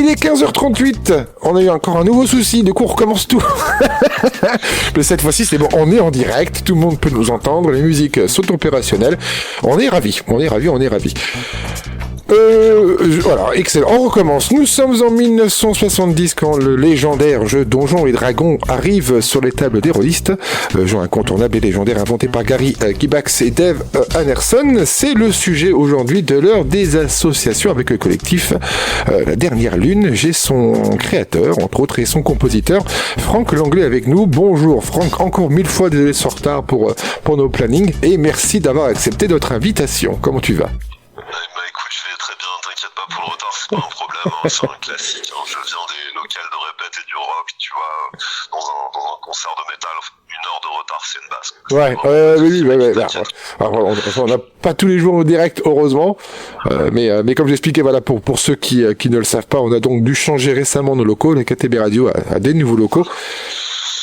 Il est 15h38. On a eu encore un nouveau souci. Du coup, on recommence tout. Mais cette fois-ci, c'est bon. On est en direct. Tout le monde peut nous entendre. Les musiques sont opérationnelles. On est ravis. Voilà, excellent. On recommence. Nous sommes en 1970 quand le légendaire jeu Donjons et Dragons arrive sur les tables des rôlistes. Jeu incontournable et légendaire inventé par Gary Gygax et Dave Anderson. C'est le sujet aujourd'hui de l'heure des associations avec le collectif La Dernière Lune. J'ai son créateur, entre autres, et son compositeur, Franck Langlais avec nous. Bonjour Franck, encore 1000 fois désolé de son retard pour nos plannings et merci d'avoir accepté notre invitation. Comment tu vas? Écoute, je vais très bien, t'inquiète pas pour le retard, c'est pas un problème, c'est un classique, je viens des locales de répète et du rock, tu vois, dans un concert de métal, 1 heure de retard, c'est une base. Oui. Alors, on n'a pas tous les jours au direct, heureusement, mais comme j'expliquais, voilà, pour ceux qui ne le savent pas, on a donc dû changer récemment nos locaux, la KTB Radio a des nouveaux locaux.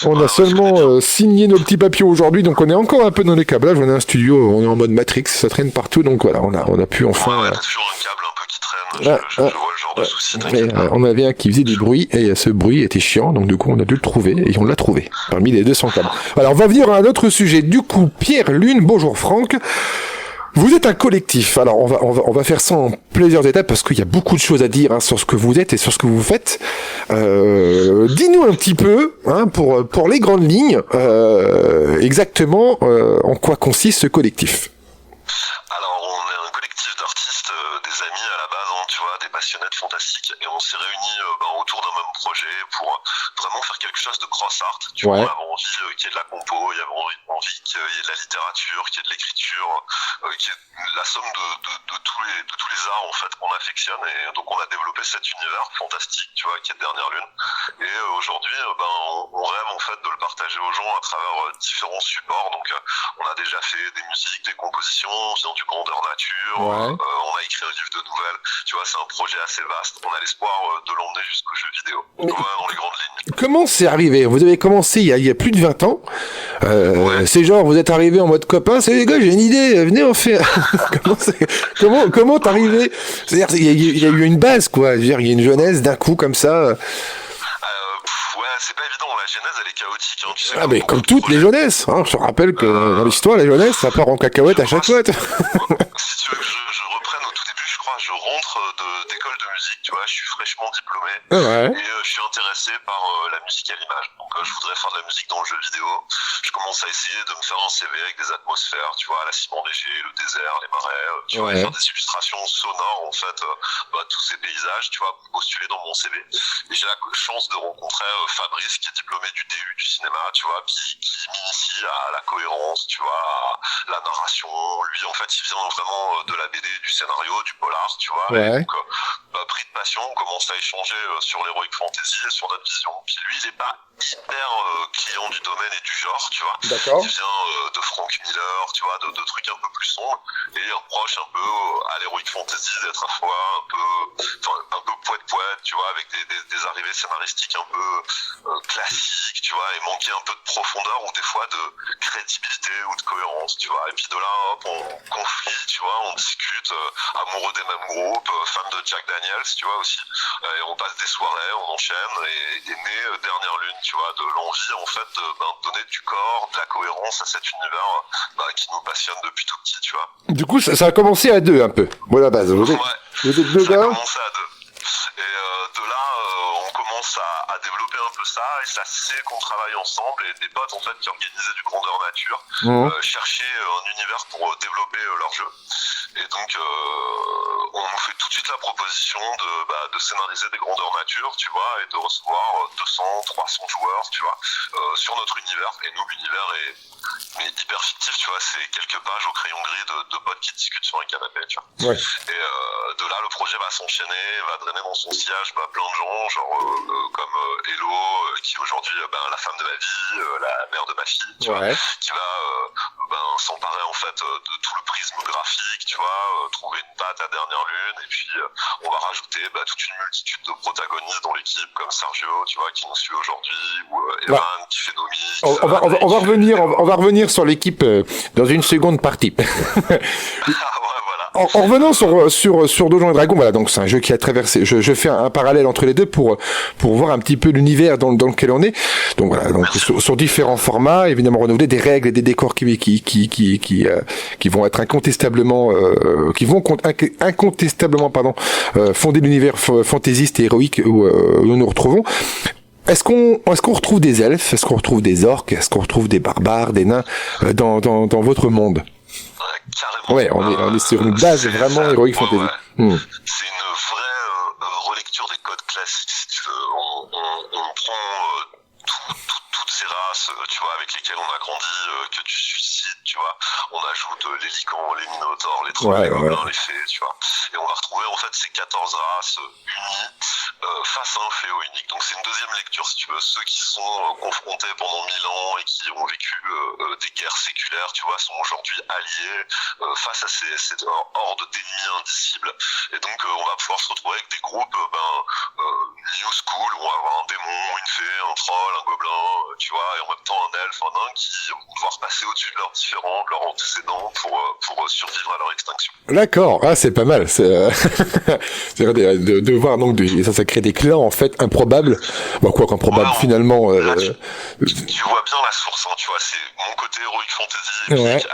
On a seulement signé nos petits papiers aujourd'hui, donc on est encore un peu dans les câblages. On a un studio, on est en mode Matrix, ça traîne partout, donc voilà, on a pu enfin. Ouais, t'as toujours un câble un peu qui traîne. Je vois le genre de souci. On avait un qui faisait du bruit et ce bruit était chiant, donc du coup on a dû le trouver et on l'a trouvé parmi les 200 câbles. Alors on va venir à un autre sujet. Du coup, Pierre Lune, bonjour Franck. Vous êtes un collectif. Alors on va faire ça en plusieurs étapes parce qu'il y a beaucoup de choses à dire sur ce que vous êtes et sur ce que vous faites. Dis-nous un petit peu pour les grandes lignes exactement en quoi consiste ce collectif. Alors on est un collectif d'artistes, des amis à la base, tu vois, des passionnés de fantastique, et on s'est réunis autour d'un même projet pour vraiment faire quelque chose de cross-art. Tu vois, on avait envie qu'il y ait de la compo, il y avait envie qu'il y ait de la littérature, qu'il y ait de l'écriture, qu'il y ait la somme de tous les arts en fait qu'on affectionne, et donc on a développé cet univers fantastique, tu vois, qui est Dernière Lune, et aujourd'hui on rêve en fait de le partager aux gens à travers différents supports. Donc on a déjà fait des musiques, des compositions, vient du Grandeur Nature, on a écrit un livre de nouvelles, tu vois, c'est un projet assez vaste, on a l'espoir de l'emmener jusqu'aux jeux vidéo. Donc voilà, dans les grandes lignes. Comment c'est arrivé? Vous avez commencé il y a plus de 20 ans. C'est genre, vous êtes arrivé en mode copain, c'est les gars, j'ai une idée, venez on fait. Comment t'arrivais? C'est-à-dire, il y a eu une base, quoi. Je veux dire, il y a une genèse d'un coup comme ça. C'est pas évident, la genèse elle est chaotique, tu sais. Mais comme toutes les jeunesses, je te rappelle que dans l'histoire, la jeunesse, ça part en cacahuète à chaque fois. Si tu veux que je reprenne au tout début, je crois, je rentre d'école de musique, tu vois, je suis fraîchement diplômé, et je suis intéressé par la musique à l'image. Donc je voudrais faire de la musique dans le jeu vidéo. Je commence à essayer de me faire un CV avec des atmosphères, tu vois, la ciment léger, le désert, les marais, tu vois, et faire des illustrations sonores, en fait, tous ces paysages, tu vois, postuler dans mon CV. Et j'ai la chance de rencontrer Fabrice, qui est diplômé du DU du cinéma, tu vois, qui m'initie à la cohérence, tu vois, à la narration. Lui, en fait, il vient vraiment de la BD, du scénario, du polar, tu vois. Et donc, pris de passion, on commence à échanger sur l'heroic fantasy et sur notre vision. Puis lui, il est pas hyper client du domaine et du genre, tu vois. D'accord. Il vient de Frank Miller, tu vois, de trucs un peu plus sombres, et il reproche un peu à l'heroic fantasy d'être à la fois un peu poète, tu vois, avec des arrivées scénaristiques un peu classiques, tu vois, et manquer un peu de profondeur ou des fois de crédibilité ou de cohérence, tu vois. Et puis de là, hop, on conflit, tu vois, on discute, amoureux des mêmes groupes, fan de Jack Daniels, tu vois, aussi, et on passe des soirées, on enchaîne, et est né Dernière Lune, tu vois, de l'envie, en fait, de donner du corps, de la cohérence à cet univers qui nous passionne depuis tout petit, tu vois. Du coup, ça a commencé à deux, un peu. Bon, la base. Vous êtes deux gars. Ça a commencé à deux. Et de là, on commence à développer un peu ça, et ça c'est qu'on travaille ensemble, et des potes en fait qui organisaient du Grandeur Nature cherchaient un univers pour développer leur jeu. Et donc on nous fait tout de suite la proposition de scénariser des Grandeur Nature, tu vois, et de recevoir 200, 300 joueurs, tu vois, sur notre univers. Et nous, l'univers est hyper fictif, tu vois, c'est quelques pages au crayon gris de potes qui discutent sur un canapé, tu vois. Et de là, le projet va s'enchaîner, va drainer dans son sillage plein de gens, genre comme Hello, qui est aujourd'hui la femme de ma vie, la mère de ma fille, tu vois, qui va s'emparer en fait de tout le prisme graphique, tu vois, trouver une patte à Dernière Lune, et puis on va rajouter toute une multitude de protagonistes dans l'équipe, comme Sergio, tu vois, qui nous suit aujourd'hui, ou Evan, qui fait nos mix. On va revenir sur l'équipe dans une seconde partie. En revenant sur Donjons et Dragons, voilà, donc c'est un jeu qui a traversé. Je fais un parallèle entre les deux pour voir un petit peu l'univers dans lequel on est. Donc voilà, donc sur différents formats, évidemment renouvelés, des règles et des décors qui vont être incontestablement fonder l'univers fantaisiste et héroïque où nous nous retrouvons. Est-ce qu'on retrouve des elfes? Est-ce qu'on retrouve des orques? Est-ce qu'on retrouve des barbares, des nains dans votre monde? Carrément. Ouais, on est sur une base vraiment héroïque fantasy. Ouais. C'est une vraie relecture des codes classiques, si tu veux. On prend toutes ces races, tu vois, avec lesquelles on a grandi, que tu suscites, tu vois. On ajoute les licans, les minotaures, les trolls, les gobelins, les fées, tu vois. Et on va retrouver en fait ces 14 races unies face à un fléau unique. Donc c'est une deuxième lecture, si tu veux. Ceux qui sont confrontés pendant 1000 ans et qui ont vécu des guerres séculaires, tu vois, sont aujourd'hui alliés face à cette horde d'ennemis indicibles. Et donc on va pouvoir se retrouver avec des groupes new school, où on va avoir un démon, une fée, un troll, un gobelin, tu vois, et en même temps un elfe, un nain qui vont devoir passer au-dessus de leurs différents, de leurs antécédents pour survivre à leur extinction. D'accord, c'est pas mal. C'est de voir donc ça crée des clans en fait improbables. Bon, quoi qu'improbable finalement. Là, tu vois bien la source, hein, tu vois, c'est mon côté heroic fantasy avec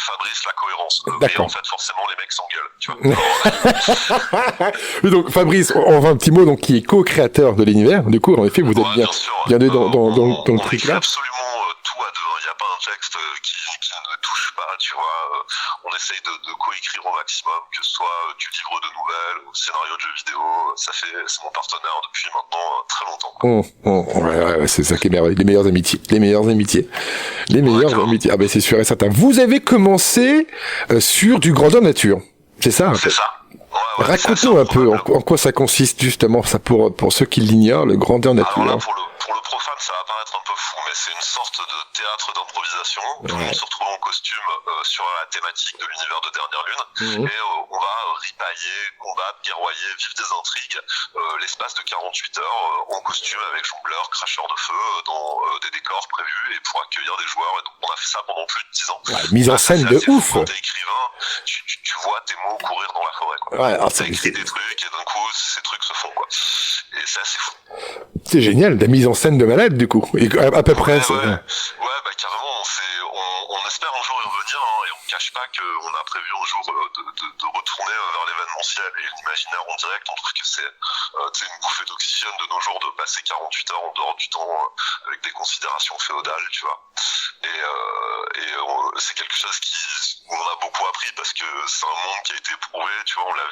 Fabrice la cohérence. Et en fait forcément les mecs s'engueulent, tu vois. Alors, donc Fabrice, on va un petit mot donc qui est co-créateur de l'univers. Du coup, en effet, vous êtes bien deux dans le truc là. Absolument tout à deux. Il n'y a pas un texte qui ne touche pas, tu vois. On essaye de coécrire au maximum, que ce soit du livre de nouvelles, au scénario de jeux vidéo. C'est mon partenaire depuis maintenant très longtemps. Ouais, c'est ça qui est merveilleux. Les meilleures amitiés. Ah ben c'est sûr et certain. Vous avez commencé sur du grandeur nature. C'est ça, en fait. C'est ça. Ouais, raconte-nous un peu en quoi ça consiste justement, ça pour ceux qui l'ignorent, le grandeur nature. Alors là, pour le profane, ça va paraître un peu fou, mais c'est une sorte de théâtre d'improvisation. Tout le monde se retrouve en costume sur la thématique de l'univers de Dernière Lune, et on va ripailler, combattre, guerroyer, vivre des intrigues, l'espace de 48 heures en costume avec jongleur, cracheur de feu, dans des décors prévus et pour accueillir des joueurs. Et donc on a fait ça pendant plus de 10 ans. Mise en scène de ouf. Quand t'es écrivain, tu vois tes mots courir dans la forêt, quoi. T'as écrit des trucs et d'un coup ces trucs se font, quoi. Et c'est assez fou. C'est génial, la mise en scène de malade du coup. Et à peu près. Ouais, bah carrément. On espère un jour y revenir, hein, et on cache pas qu'on a prévu un jour de retourner vers l'événementiel et l'imaginaire en direct. On trouve que c'est une bouffée d'oxygène de nos jours de passer 48 heures en dehors du temps avec des considérations féodales, tu vois. Et c'est quelque chose où on a beaucoup appris parce que c'est un monde qui a été éprouvé, tu vois. On l'a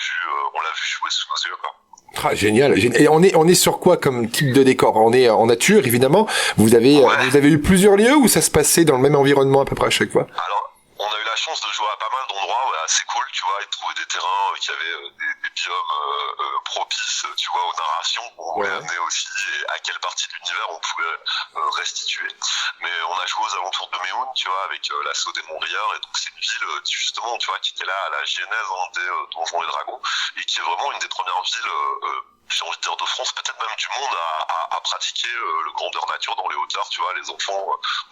vu jouer sous nos yeux, quoi. Ah, génial. Et on est sur quoi comme type de décor? On est en nature, évidemment. Vous avez eu plusieurs lieux où ça se passait dans le même environnement à peu près à chaque fois? Alors, on a eu la chance de jouer à pas mal d'endroits assez cool, tu vois, et de trouver des terrains qui avaient des biomes propices, tu vois, aux narrations qu'on voulait amener aussi, et à quelle partie de l'univers on pouvait restituer. Mais on a joué aux alentours de Méhoun, tu vois, avec l'assaut des Montrières, et donc c'est une ville, justement, tu vois, qui était là à la genèse des Donjons et Dragons, et qui est vraiment une des premières villes j'ai envie de dire de France, peut-être même du monde, à pratiquer le grandeur nature dans les hauteurs, tu vois. Les enfants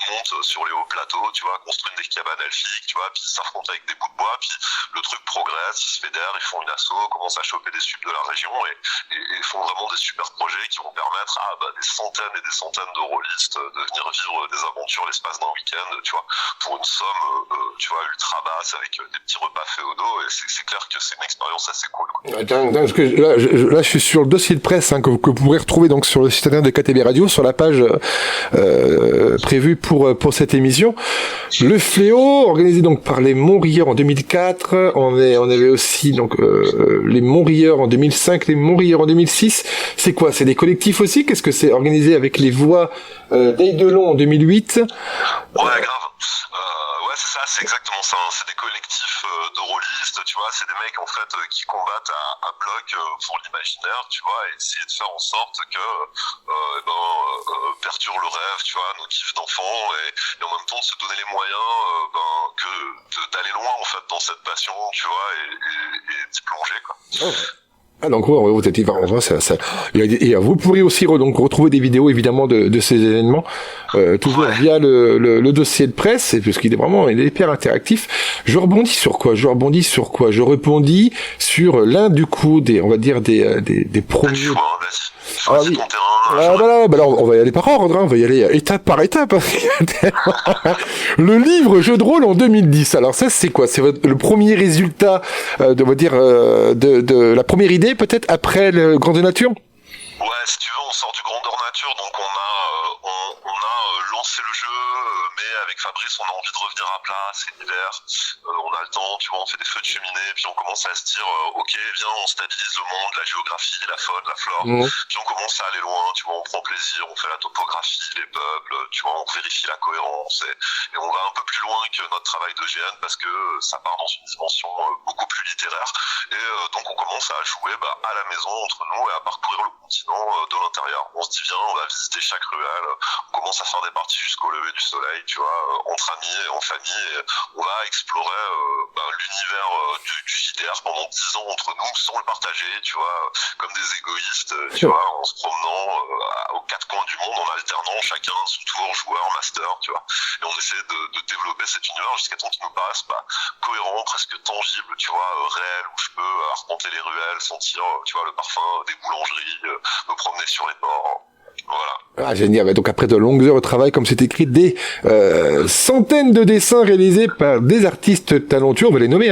montent sur les hauts plateaux, tu vois, construisent des cabanes elfiques, tu vois, puis ils s'affrontent avec des bouts de bois, puis le truc progresse, ils se fédèrent, ils font une asso, commencent à choper des subs de la région, et font vraiment des super projets qui vont permettre à des centaines et des centaines de rôlistes de venir vivre des aventures l'espace d'un week-end, tu vois, pour une somme, tu vois, ultra basse, avec des petits repas féodaux, et c'est clair que c'est une expérience assez cool, quoi. Là, je suis sur le dossier de presse que vous pourrez retrouver donc sur le site internet de KTB Radio, sur la page prévue pour cette émission. Le Fléau, organisé donc par les Montrieurs en 2004. On avait aussi donc les Montrieurs en 2005, les Montrieurs en 2006. C'est quoi? C'est des collectifs aussi? Qu'est-ce que c'est? Organisé avec les Voix d'Aidelon en 2008. Ouais, grave. Ouais, c'est ça, c'est exactement ça. Hein. C'est des collectifs de rôlistes, tu vois. C'est des mecs, en fait, qui combattent à bloc pour l'imaginaire, tu vois, et essayer de faire en sorte que perdure le rêve, tu vois, nos kiffs d'enfants, et en même temps de se donner les moyens d'aller loin, en fait, dans cette passion, tu vois, et d'y plonger, quoi. Oh. Ah donc vous êtes et vous pourrez aussi donc retrouver des vidéos évidemment de ces événements toujours via le dossier de presse, puisqu'il il est hyper interactif. Je rebondis sur quoi Je rebondis sur l'un du coup des premiers. Ah oui. Voilà, alors on va y aller par ordre, on va y aller étape par étape. Le livre jeu de rôle en 2010. Alors ça c'est quoi? C'est le premier résultat de la première idée peut-être après le Grandeur Nature? Ouais, si tu veux, on sort du Grandeur Nature, donc on a lancé le jeu, mais avec Fabrice, on a envie de revenir à plat, c'est l'hiver, on a le temps, tu vois, on fait des feux de cheminée, puis on commence à se dire, ok, viens, on stabilise le monde, la géographie, la faune, la flore, puis on commence à aller loin, tu vois, on prend plaisir, on fait la topographie, les peuples, tu vois, on vérifie la cohérence, et on va un peu plus loin que notre travail de GN, parce que ça part dans une dimension beaucoup plus littéraire, et donc on commence à jouer à la maison entre nous et à parcourir le continent de l'intérieur. On se dit viens, on va visiter chaque ruelle, on commence à faire des parties jusqu'au lever du soleil, tu vois, entre amis et en famille, et on va explorer l'univers du JDR pendant 10 ans entre nous sans le partager, tu vois, comme des égoïstes, tu vois, en se promenant aux quatre coins du monde, en alternant chacun sous tour, joueur, master, tu vois, et on essaie de développer cet univers jusqu'à temps qu'il nous paraisse cohérent, presque tangible, tu vois, réel, où je peux arpenter les ruelles, sentir, tu vois, le parfum des boulangeries, me promener sur les ports. Voilà. Ah, génial. Donc après de longues heures de travail, comme c'est écrit, des centaines de dessins réalisés par des artistes talentueux, on va les nommer,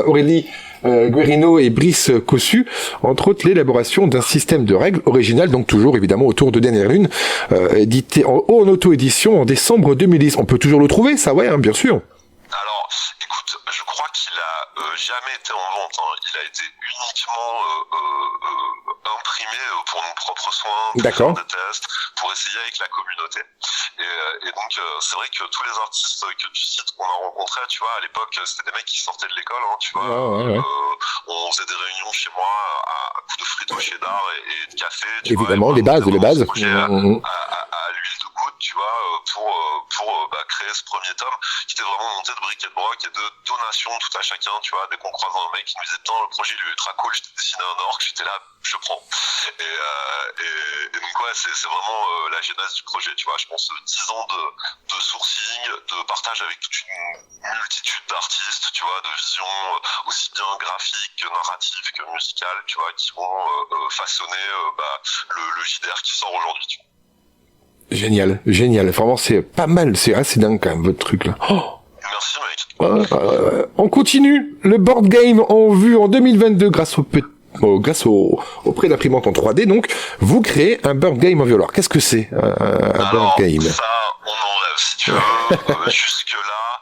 Aurélie Guerino et Brice Cossu, entre autres l'élaboration d'un système de règles original, donc toujours évidemment autour de Dernière Lune, édité en auto-édition en décembre 2010. On peut toujours le trouver, ça, ouais, bien sûr. Alors, écoute, je crois qu'il a jamais été en vente. Il a été uniquement imprimé pour nos propres soins, pour faire des tests, pour essayer avec la communauté. Et donc, c'est vrai que tous les artistes que tu cites qu'on a rencontrés, tu vois, à l'époque, c'était des mecs qui sortaient de l'école, tu vois. On faisait des réunions chez moi à coups de frites au cheddar et de café. Tu évidemment, vois, les bases. À l'huile de coude, tu vois, pour créer ce premier tome qui était vraiment monté de briques et de broc et de donations tout à chacun, tu vois. Dès qu'on croisait un mec qui nous disait putain, le projet il est ultra cool, j'ai dessiné un orc, j'étais là, je prends. Et donc ouais, c'est vraiment la genèse du projet, tu vois. Je pense 10 ans de sourcing, de partage avec toute une multitude d'artistes, tu vois, de visions aussi bien graphiques que narratives que musicales, tu vois, qui vont façonner le JDR qui sort aujourd'hui, tu vois. Génial. Vraiment, c'est pas mal. C'est assez dingue quand même votre truc là. Oh, merci mec. On continue. Le board game en vue en 2022 grâce au prêt d'imprimante en 3D. Donc, vous créez un board game en vue. Alors, qu'est-ce que c'est un board game? Ça, on en rêve si tu veux. Jusque là,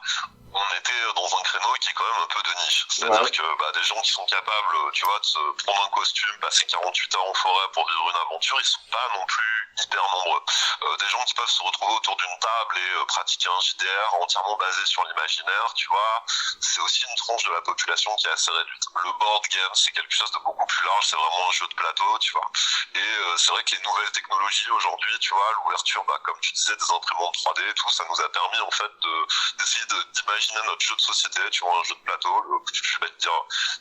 on était dans un créneau qui est quand même un peu de niche. C'est-à-dire que des gens qui sont capables, tu vois, de se prendre un costume, passer 48 heures en forêt pour vivre une aventure, ils sont pas non plus hyper nombreux. Des gens qui peuvent se retrouver autour d'une table et pratiquer un JDR entièrement basé sur l'imaginaire, tu vois, c'est aussi une tranche de la population qui est assez réduite. Le board game, c'est quelque chose de beaucoup plus large, c'est vraiment un jeu de plateau, tu vois. Et c'est vrai que les nouvelles technologies aujourd'hui, tu vois, l'ouverture, comme tu disais, des imprimantes 3D et tout, ça nous a permis en fait d'essayer d'imaginer notre jeu de société, tu vois, un jeu de plateau, je vais te dire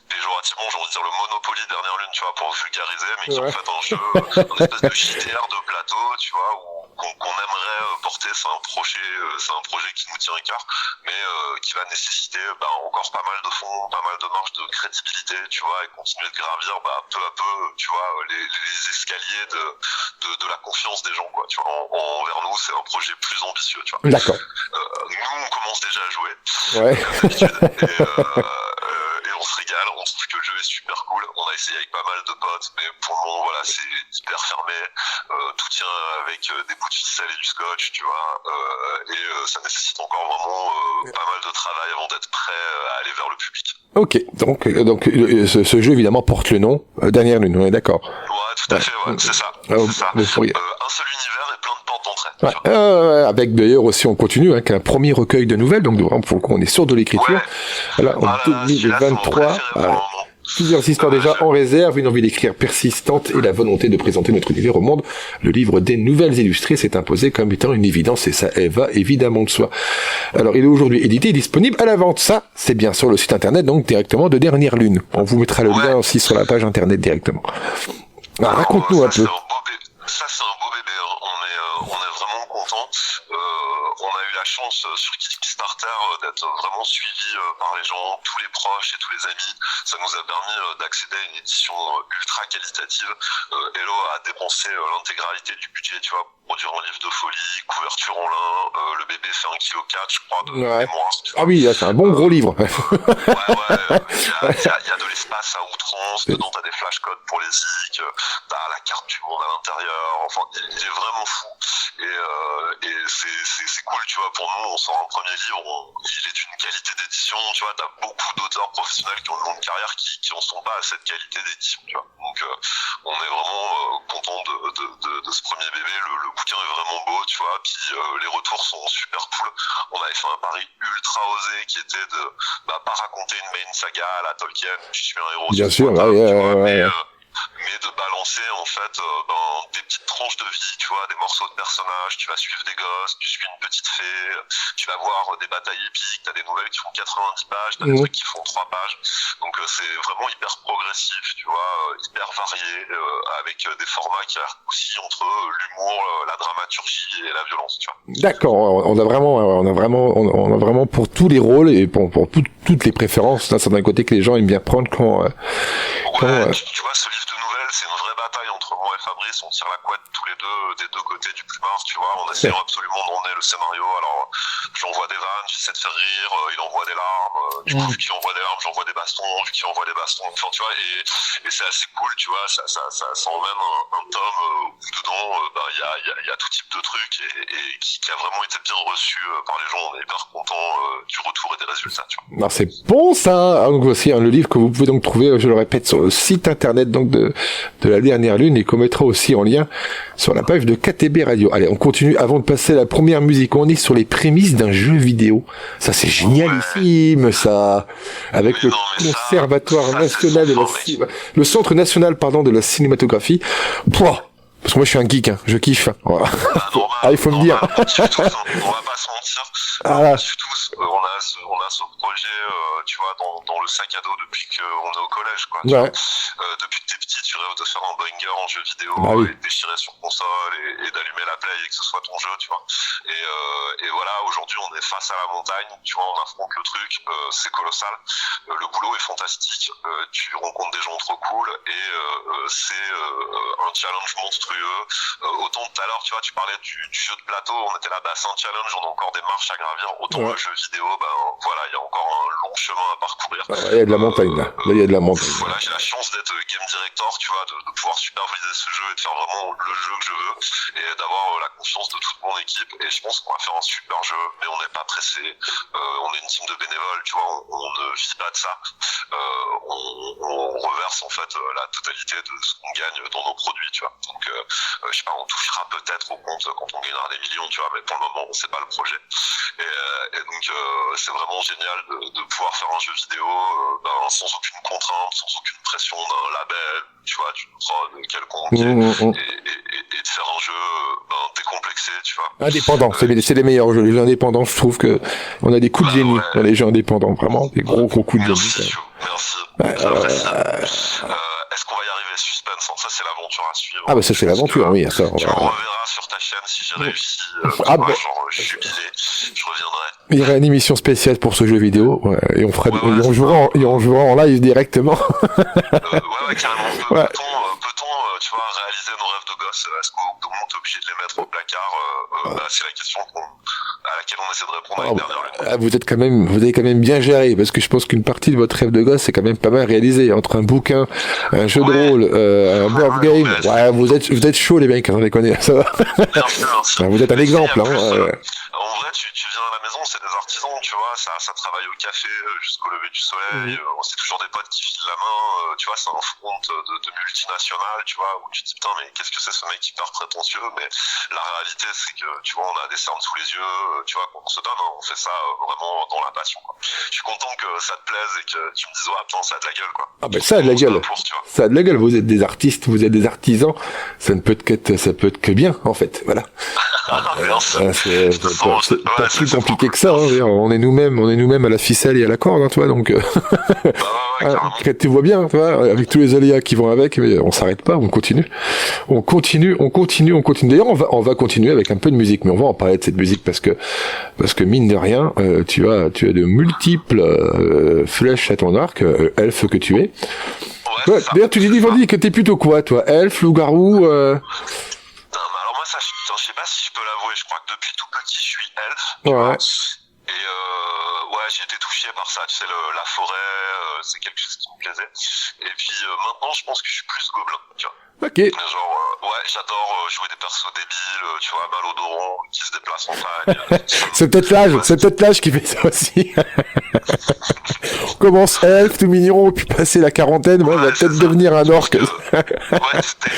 péjorativement, j'ai envie de dire le Monopoly Dernière Lune, tu vois, pour vulgariser, mais qui est en fait un jeu, un espèce de JDR de plateau, tu vois, qu'on aimerait porter, c'est un projet qui nous tient à cœur, mais qui va nécessiter encore pas mal de fonds, pas mal de marge de crédibilité, tu vois, et continuer de gravir peu à peu, tu vois, les escaliers de la confiance des gens, quoi, tu vois, envers nous, c'est un projet plus ambitieux, tu vois. D'accord. Nous, on commence déjà à jouer. Ouais. Et on se régale, on trouve que le jeu est super cool. On a essayé avec pas mal de potes, mais pour le moment, voilà, c'est hyper fermé. Tout tient avec des bouts de ficelle et du scotch, tu vois. Et ça nécessite encore vraiment pas mal de travail avant d'être prêt à aller vers le public. Ok, donc ce jeu évidemment porte le nom Dernière Lune, on est d'accord. Ouais, tout à fait, ouais, c'est ça. Un seul univers et plein de portes d'entrée. Avec d'ailleurs aussi, on continue avec un premier recueil de nouvelles, donc vraiment pour le coup on est sûr de l'écriture. Ouais. Voilà, en 2023. Plusieurs histoires déjà en réserve, une envie d'écrire persistante et la volonté de présenter notre univers au monde. Le livre des nouvelles illustrées s'est imposé comme étant une évidence et ça va évidemment de soi. Alors, il est aujourd'hui édité et disponible à la vente. Ça, c'est bien sur le site internet, donc directement de Dernière Lune. On vous mettra le lien aussi sur la page internet directement. Alors, raconte-nous un peu. Ça, c'est un beau bébé. Hein. On est vraiment content. On a eu la chance sur Kickstarter d'être vraiment suivi par les gens, tous les proches et tous les amis. Ça nous a permis d'accéder à une édition ultra qualitative. Hello a dépensé l'intégralité du budget, tu vois, pour produire un livre de folie, couverture en lin. Le bébé fait 1,4 kg, je crois, de mémoire. Ah oui, c'est un bon gros livre. Il y a de l'espace à outrance. Dedans, t'as des flashcodes pour les zik. T'as la carte du monde à l'intérieur. Enfin, il est vraiment fou. Et c'est cool, tu vois, pour nous, on sort un premier livre, il est d'une qualité d'édition, tu vois, t'as beaucoup d'auteurs professionnels qui ont une longue carrière qui en sont pas à cette qualité d'édition, tu vois. Donc, on est vraiment content de ce premier bébé, le bouquin est vraiment beau, tu vois, puis les retours sont super cool. On avait fait un pari ultra osé qui était de, pas raconter une main saga à la Tolkien, je suis un héros. Bien sûr, mais de balancer en fait des petites tranches de vie, tu vois, des morceaux de personnages, tu vas suivre des gosses, tu suis une petite fée, tu vas voir des batailles épiques, t'as des nouvelles qui font 90 pages, t'as des trucs qui font 3 pages, donc c'est vraiment hyper progressif, tu vois, hyper varié, avec des formats qui aussi entre l'humour, la dramaturgie et la violence, tu vois. D'accord, on a vraiment pour tous les rôles et pour toutes les préférences, là, c'est d'un côté que les gens aiment bien prendre quand tu vois, ce livre de nouvelles, c'est une vraie bataille entre moi et Fabrice, on tire la couette tous les deux, des deux côtés du plumard, tu vois, on essaie absolument d'emmener le scénario, alors j'envoie des vannes, j'essaie de faire rire, il envoie des larmes, du coup, vu qu'il envoie des larmes, j'envoie des bastons, vu qu'il envoie des bastons, enfin, tu vois, et c'est assez cool, tu vois, ça emmène un tome où dedans, il y a tout type de trucs, et qui a vraiment été bien reçu par les gens, on est hyper content du retour et des résultats, tu vois. Alors, c'est bon, ça! Donc, voici le livre que vous pouvez donc trouver, je le répète, sur le site internet, donc, de la Dernière Lune, et qu'on mettra aussi en lien sur la page de KTB Radio. Allez, on continue avant de passer à la première musique. On est sur les prémices d'un jeu vidéo. Ça, c'est génialissime, ça. Avec le Conservatoire national de le Centre national, de la cinématographie. Pouah! Parce que moi, je suis un geek, hein. Je kiffe. Voilà. Il faut me dire. On va pas se mentir. On a ce projet, tu vois, dans le sac à dos depuis qu'on est au collège, quoi. Depuis que t'es petit, tu rêves de faire un banger en jeu vidéo, et de déchirer sur console, et d'allumer la play et que ce soit ton jeu, tu vois. Et voilà, aujourd'hui, on est face à la montagne, tu vois, on affronte le truc, c'est colossal. Le boulot est fantastique, tu rencontres des gens trop cool, et c'est un challenge monstrueux. Autant tout à l'heure, tu vois, tu parlais du jeu de plateau, on était là, c'est un challenge, on a encore des marches à gravir. Autant le jeu vidéo, voilà, il y a encore un long chemin à parcourir. Il y a de la montagne, là. Là, il y a de la montagne. Voilà, j'ai la chance d'être game director, tu vois, de pouvoir superviser ce jeu et de faire vraiment le jeu que je veux, et d'avoir la confiance de toute mon équipe. Et je pense qu'on va faire un super jeu, mais on n'est pas pressé. On est une team de bénévoles, tu vois, on ne vit pas de ça. On reverse en fait la totalité de ce qu'on gagne dans nos produits, tu vois. Donc, je sais pas, on touchera peut-être au compte quand on gagnera des millions, tu vois, mais pour le moment, c'est pas le projet. Et donc, c'est vraiment génial de pouvoir faire un jeu vidéo sans aucune contrainte, sans aucune pression d'un label, tu vois, d'une prod quelconque, et de faire un jeu décomplexé, tu vois. Indépendant, c'est les meilleurs jeux. Les jeux indépendants, je trouve que on a des coups de génie dans les jeux indépendants, vraiment, des gros coups de génie. Merci. Est-ce qu'on va y arriver? Suspense, ça c'est l'aventure à suivre. Ah bah ça c'est l'aventure, oui. Ça, tu me reverras sur ta chaîne si j'ai réussi. Je suis guidé, je reviendrai. Il y aura une émission spéciale pour ce jeu vidéo, et on jouera en live directement. Carrément. Peut-on, tu vois, réaliser nos rêves de gosse? Est-ce qu'on est obligé de les mettre au placard? C'est la question à laquelle on essaie de répondre avec Dernière Lune. Vous avez quand même bien géré, parce que je pense qu'une partie de votre rêve de gosse c'est quand même pas mal réalisé, entre un bouquin, un jeu de rôle, un board game. Vous êtes chaud les mecs, sans déconner, ça va. Merci. Vous êtes un exemple, en vrai, tu viens à la maison, c'est des artisans, tu vois, ça travaille au café jusqu'au lever du soleil, c'est toujours des potes qui filent la main, tu vois, c'est un front de multinationales, tu vois, où tu te dis, putain, mais qu'est-ce que c'est ce mec hyper prétentieux, mais la réalité, c'est que, tu vois, on a des cernes sous les yeux, tu vois, qu'on se donne, hein, on fait ça vraiment dans la passion, quoi. Je suis content que ça te plaise et que tu me dises, ouais, putain, ça a de la gueule, quoi. Ah ben ça a de la gueule. Ça a de la gueule. Vous êtes des artistes, vous êtes des artisans. Ça peut être que bien, en fait. Voilà. C'est pas plus compliqué que ça. Hein. On est nous-mêmes à la ficelle et à la corde, hein, toi. Donc, tu vois bien, tu vois, avec tous les aléas qui vont avec, mais on s'arrête pas, on continue. D'ailleurs, on va continuer avec un peu de musique, mais on va en parler de cette musique parce que mine de rien, tu as de multiples flèches à ton arc, elfe que tu es. Ouais, d'ailleurs, tu dis que t'es plutôt quoi, toi, elfe, loup-garou alors moi, ça, je sais pas si je peux l'avouer. Je crois que depuis tout petit, je suis elfe. Ouais. Et ouais, j'ai été touché par ça. Tu sais, la forêt, c'est quelque chose qui me plaisait. Et puis maintenant, je pense que je suis plus gobelin. Tu vois. Ok. Genre, ouais, j'adore jouer des persos débiles, tu vois, malodorants, qui se déplacent en faille. C'est peut-être l'âge qui fait ça aussi. On commence elfe, tout mignon, puis passer la quarantaine, on va peut-être devenir un orc. Ouais, c'était une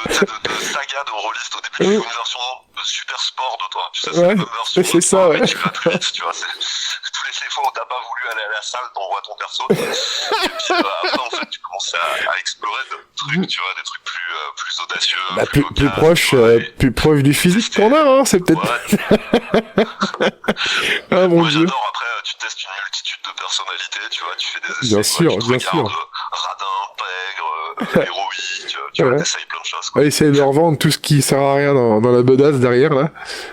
espèce de saga de rôliste au début, une version de super sport de toi. Tu sais, c'est la même version. C'est ça, ouais. Tu vas plus vite, tu vois, toutes les fois où t'as pas voulu aller à la salle, t'envoies ton perso. Et puis après, en fait, tu commences à explorer d'autres trucs, tu vois, des trucs plus audacieux. Bah, plus proche du physique qu'on a, hein, c'est peut-être. Ouais. Ah mon Dieu. J'adore, après, tu testes une multitude de personnalités, tu vois, tu fais des essais. Bien sûr. Radin, pègre, héroïque, tu vois, t'essayes plein de choses, quoi. Essayer de leur vendre tout ce qui sert à rien dans la bedasse derrière, là.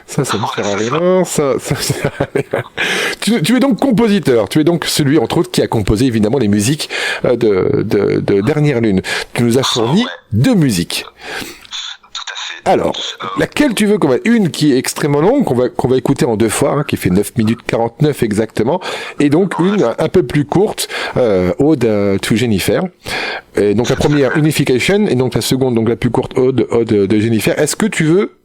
Ça ne sert à rien, ça sert à rien. Tu es donc compositeur, tu es donc celui, entre autres, qui a composé, évidemment, les musiques de Dernière Lune. Tu nous as fourni 2 musiques. Alors, laquelle tu veux qu'on va... Une qui est extrêmement longue, qu'on va écouter en 2 fois, hein, qui fait 9 minutes 49 exactement, et donc une un peu plus courte, Ode to Jennifer. Et donc la première, Unification, et donc la seconde, donc la plus courte, Ode de Jennifer. Est-ce que tu veux...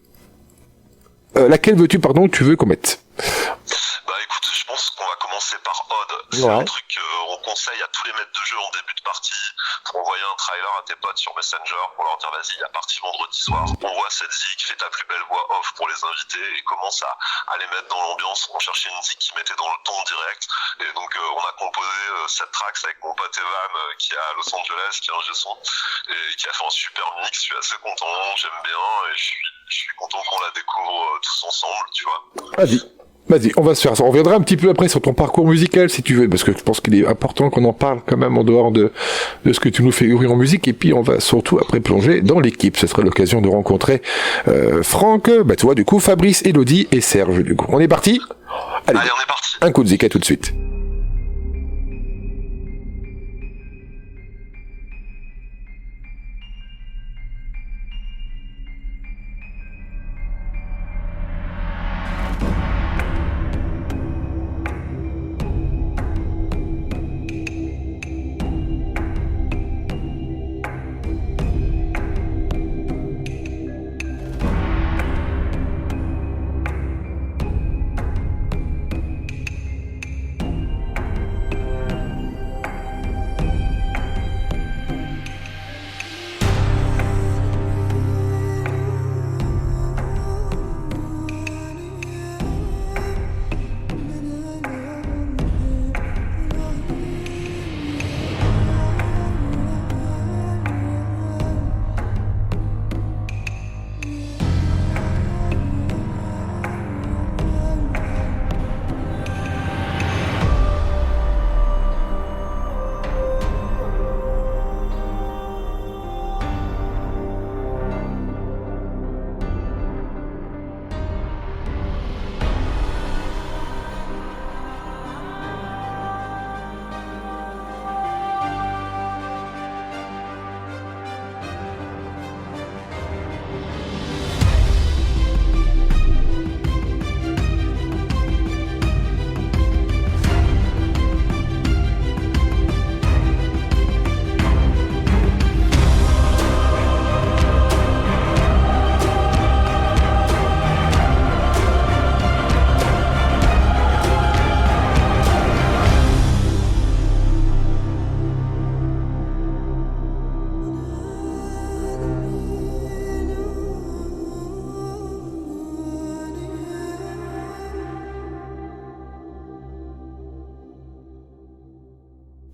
laquelle veux-tu qu'on mette? Bah écoute, je pense qu'on va commencer par Ode. C'est un truc qu'on conseille à tous les maîtres de jeu en début de partie pour envoyer un trailer à tes potes sur Messenger pour leur dire vas-y, il y a partie vendredi soir. Envoie cette zik, fais ta plus belle voix off pour les invités et commence à les mettre dans l'ambiance. On cherchait une zik qui mettait dans le ton direct. Et donc on a composé cette track avec mon pote Evan qui est à Los Angeles, qui est un G-son et qui a fait un super mix. Je suis assez content, j'aime bien et je suis content qu'on la découvre tous ensemble, tu vois. Vas-y, on va se faire ça. On reviendra un petit peu après sur ton parcours musical, si tu veux, parce que je pense qu'il est important qu'on en parle quand même en dehors de ce que tu nous fais ouvrir en musique. Et puis, on va surtout après plonger dans l'équipe. Ce sera l'occasion de rencontrer Franck, tu vois, du coup, Fabrice, Elodie et Serge, du coup. On est parti ? Allez, on est parti. Un coup de zik, à tout de suite.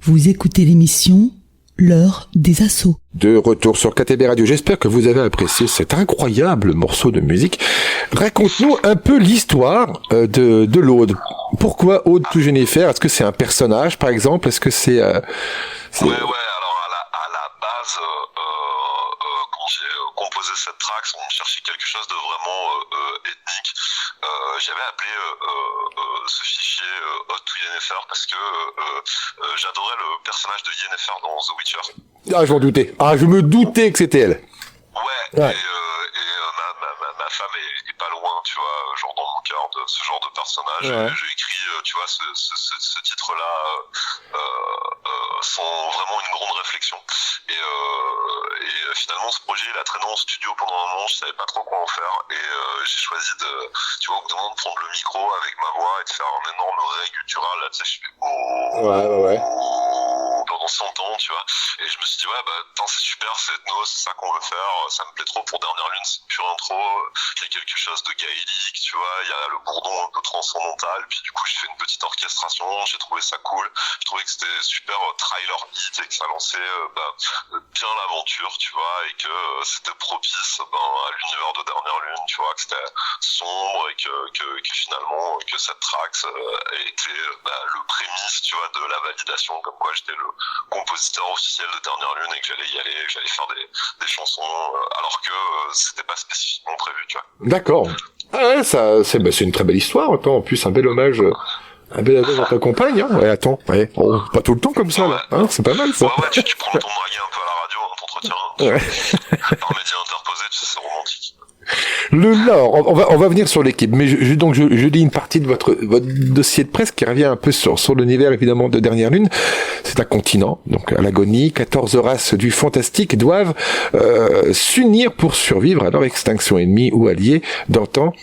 Vous écoutez l'émission L'heure des assauts. De retour sur KTB Radio, j'espère que vous avez apprécié cet incroyable morceau de musique. Raconte-nous un peu l'histoire de l'Aude. Pourquoi Aude to Jennifer? Est-ce que c'est un personnage, par exemple? Est-ce que c'est... Ouais, alors à la base, quand j'ai composé cette track, on cherchait quelque chose de vraiment ethnique. J'avais appelé ce fichier Aude to Yennefer parce que j'adorais le personnage de Yennefer dans The Witcher. Ah, je m'en doutais. Ah, je me doutais que c'était elle. Ouais. Et ma femme est pas loin, tu vois, genre dans mon cœur de ce genre de personnage. Ouais. J'ai écrit, tu vois, ce titre-là sans vraiment une grande réflexion. Et finalement, ce projet, il a traîné en studio pendant un moment, je savais pas trop quoi en faire. Et j'ai choisi tu vois, au bout d'un moment, de prendre le micro avec ma voix et de faire un énorme ré guttural. Là, tu sais, je fais Ouais. pendant 100 ans, tu vois. Et je me suis dit, ouais, c'est super, c'est ethno, c'est ça qu'on veut faire. Ça me plaît trop pour Dernière Lune, c'est une pure intro. Il y a quelque chose de gaélique, tu vois. Il y a le bourdon un peu transcendantal. Puis du coup, j'ai fait une petite orchestration. J'ai trouvé ça cool. Je trouvais que c'était super trailer hit et que ça lançait bien l'aventure, tu vois. Et que c'était propice à l'univers de Dernière Lune, tu vois. Que c'était sombre et que finalement, que cette track était le prémisse, tu vois, de la validation. Comme quoi, j'étais le compositeur officiel de Dernière Lune et que j'allais y aller, que j'allais faire des chansons alors que c'était pas spécifiquement prévu, tu vois. D'accord. Ah ouais, ça, c'est une très belle histoire. Attends, en plus, un bel hommage à ta compagne, hein. Ouais, attends. Ouais. Oh, pas tout le temps comme ça, là. Hein, c'est pas mal, ça. Ouais, tu prends le temps de draguer un peu à la radio, t'entretien. Ouais. Par médias interposés, tu sais, c'est romantique. On va venir sur l'équipe, mais je lis une partie de votre dossier de presse qui revient un peu sur l'univers évidemment de Dernière Lune. C'est un continent, donc à l'agonie. 14 races du fantastique doivent s'unir pour survivre à leur extinction, ennemie ou alliée d'antan.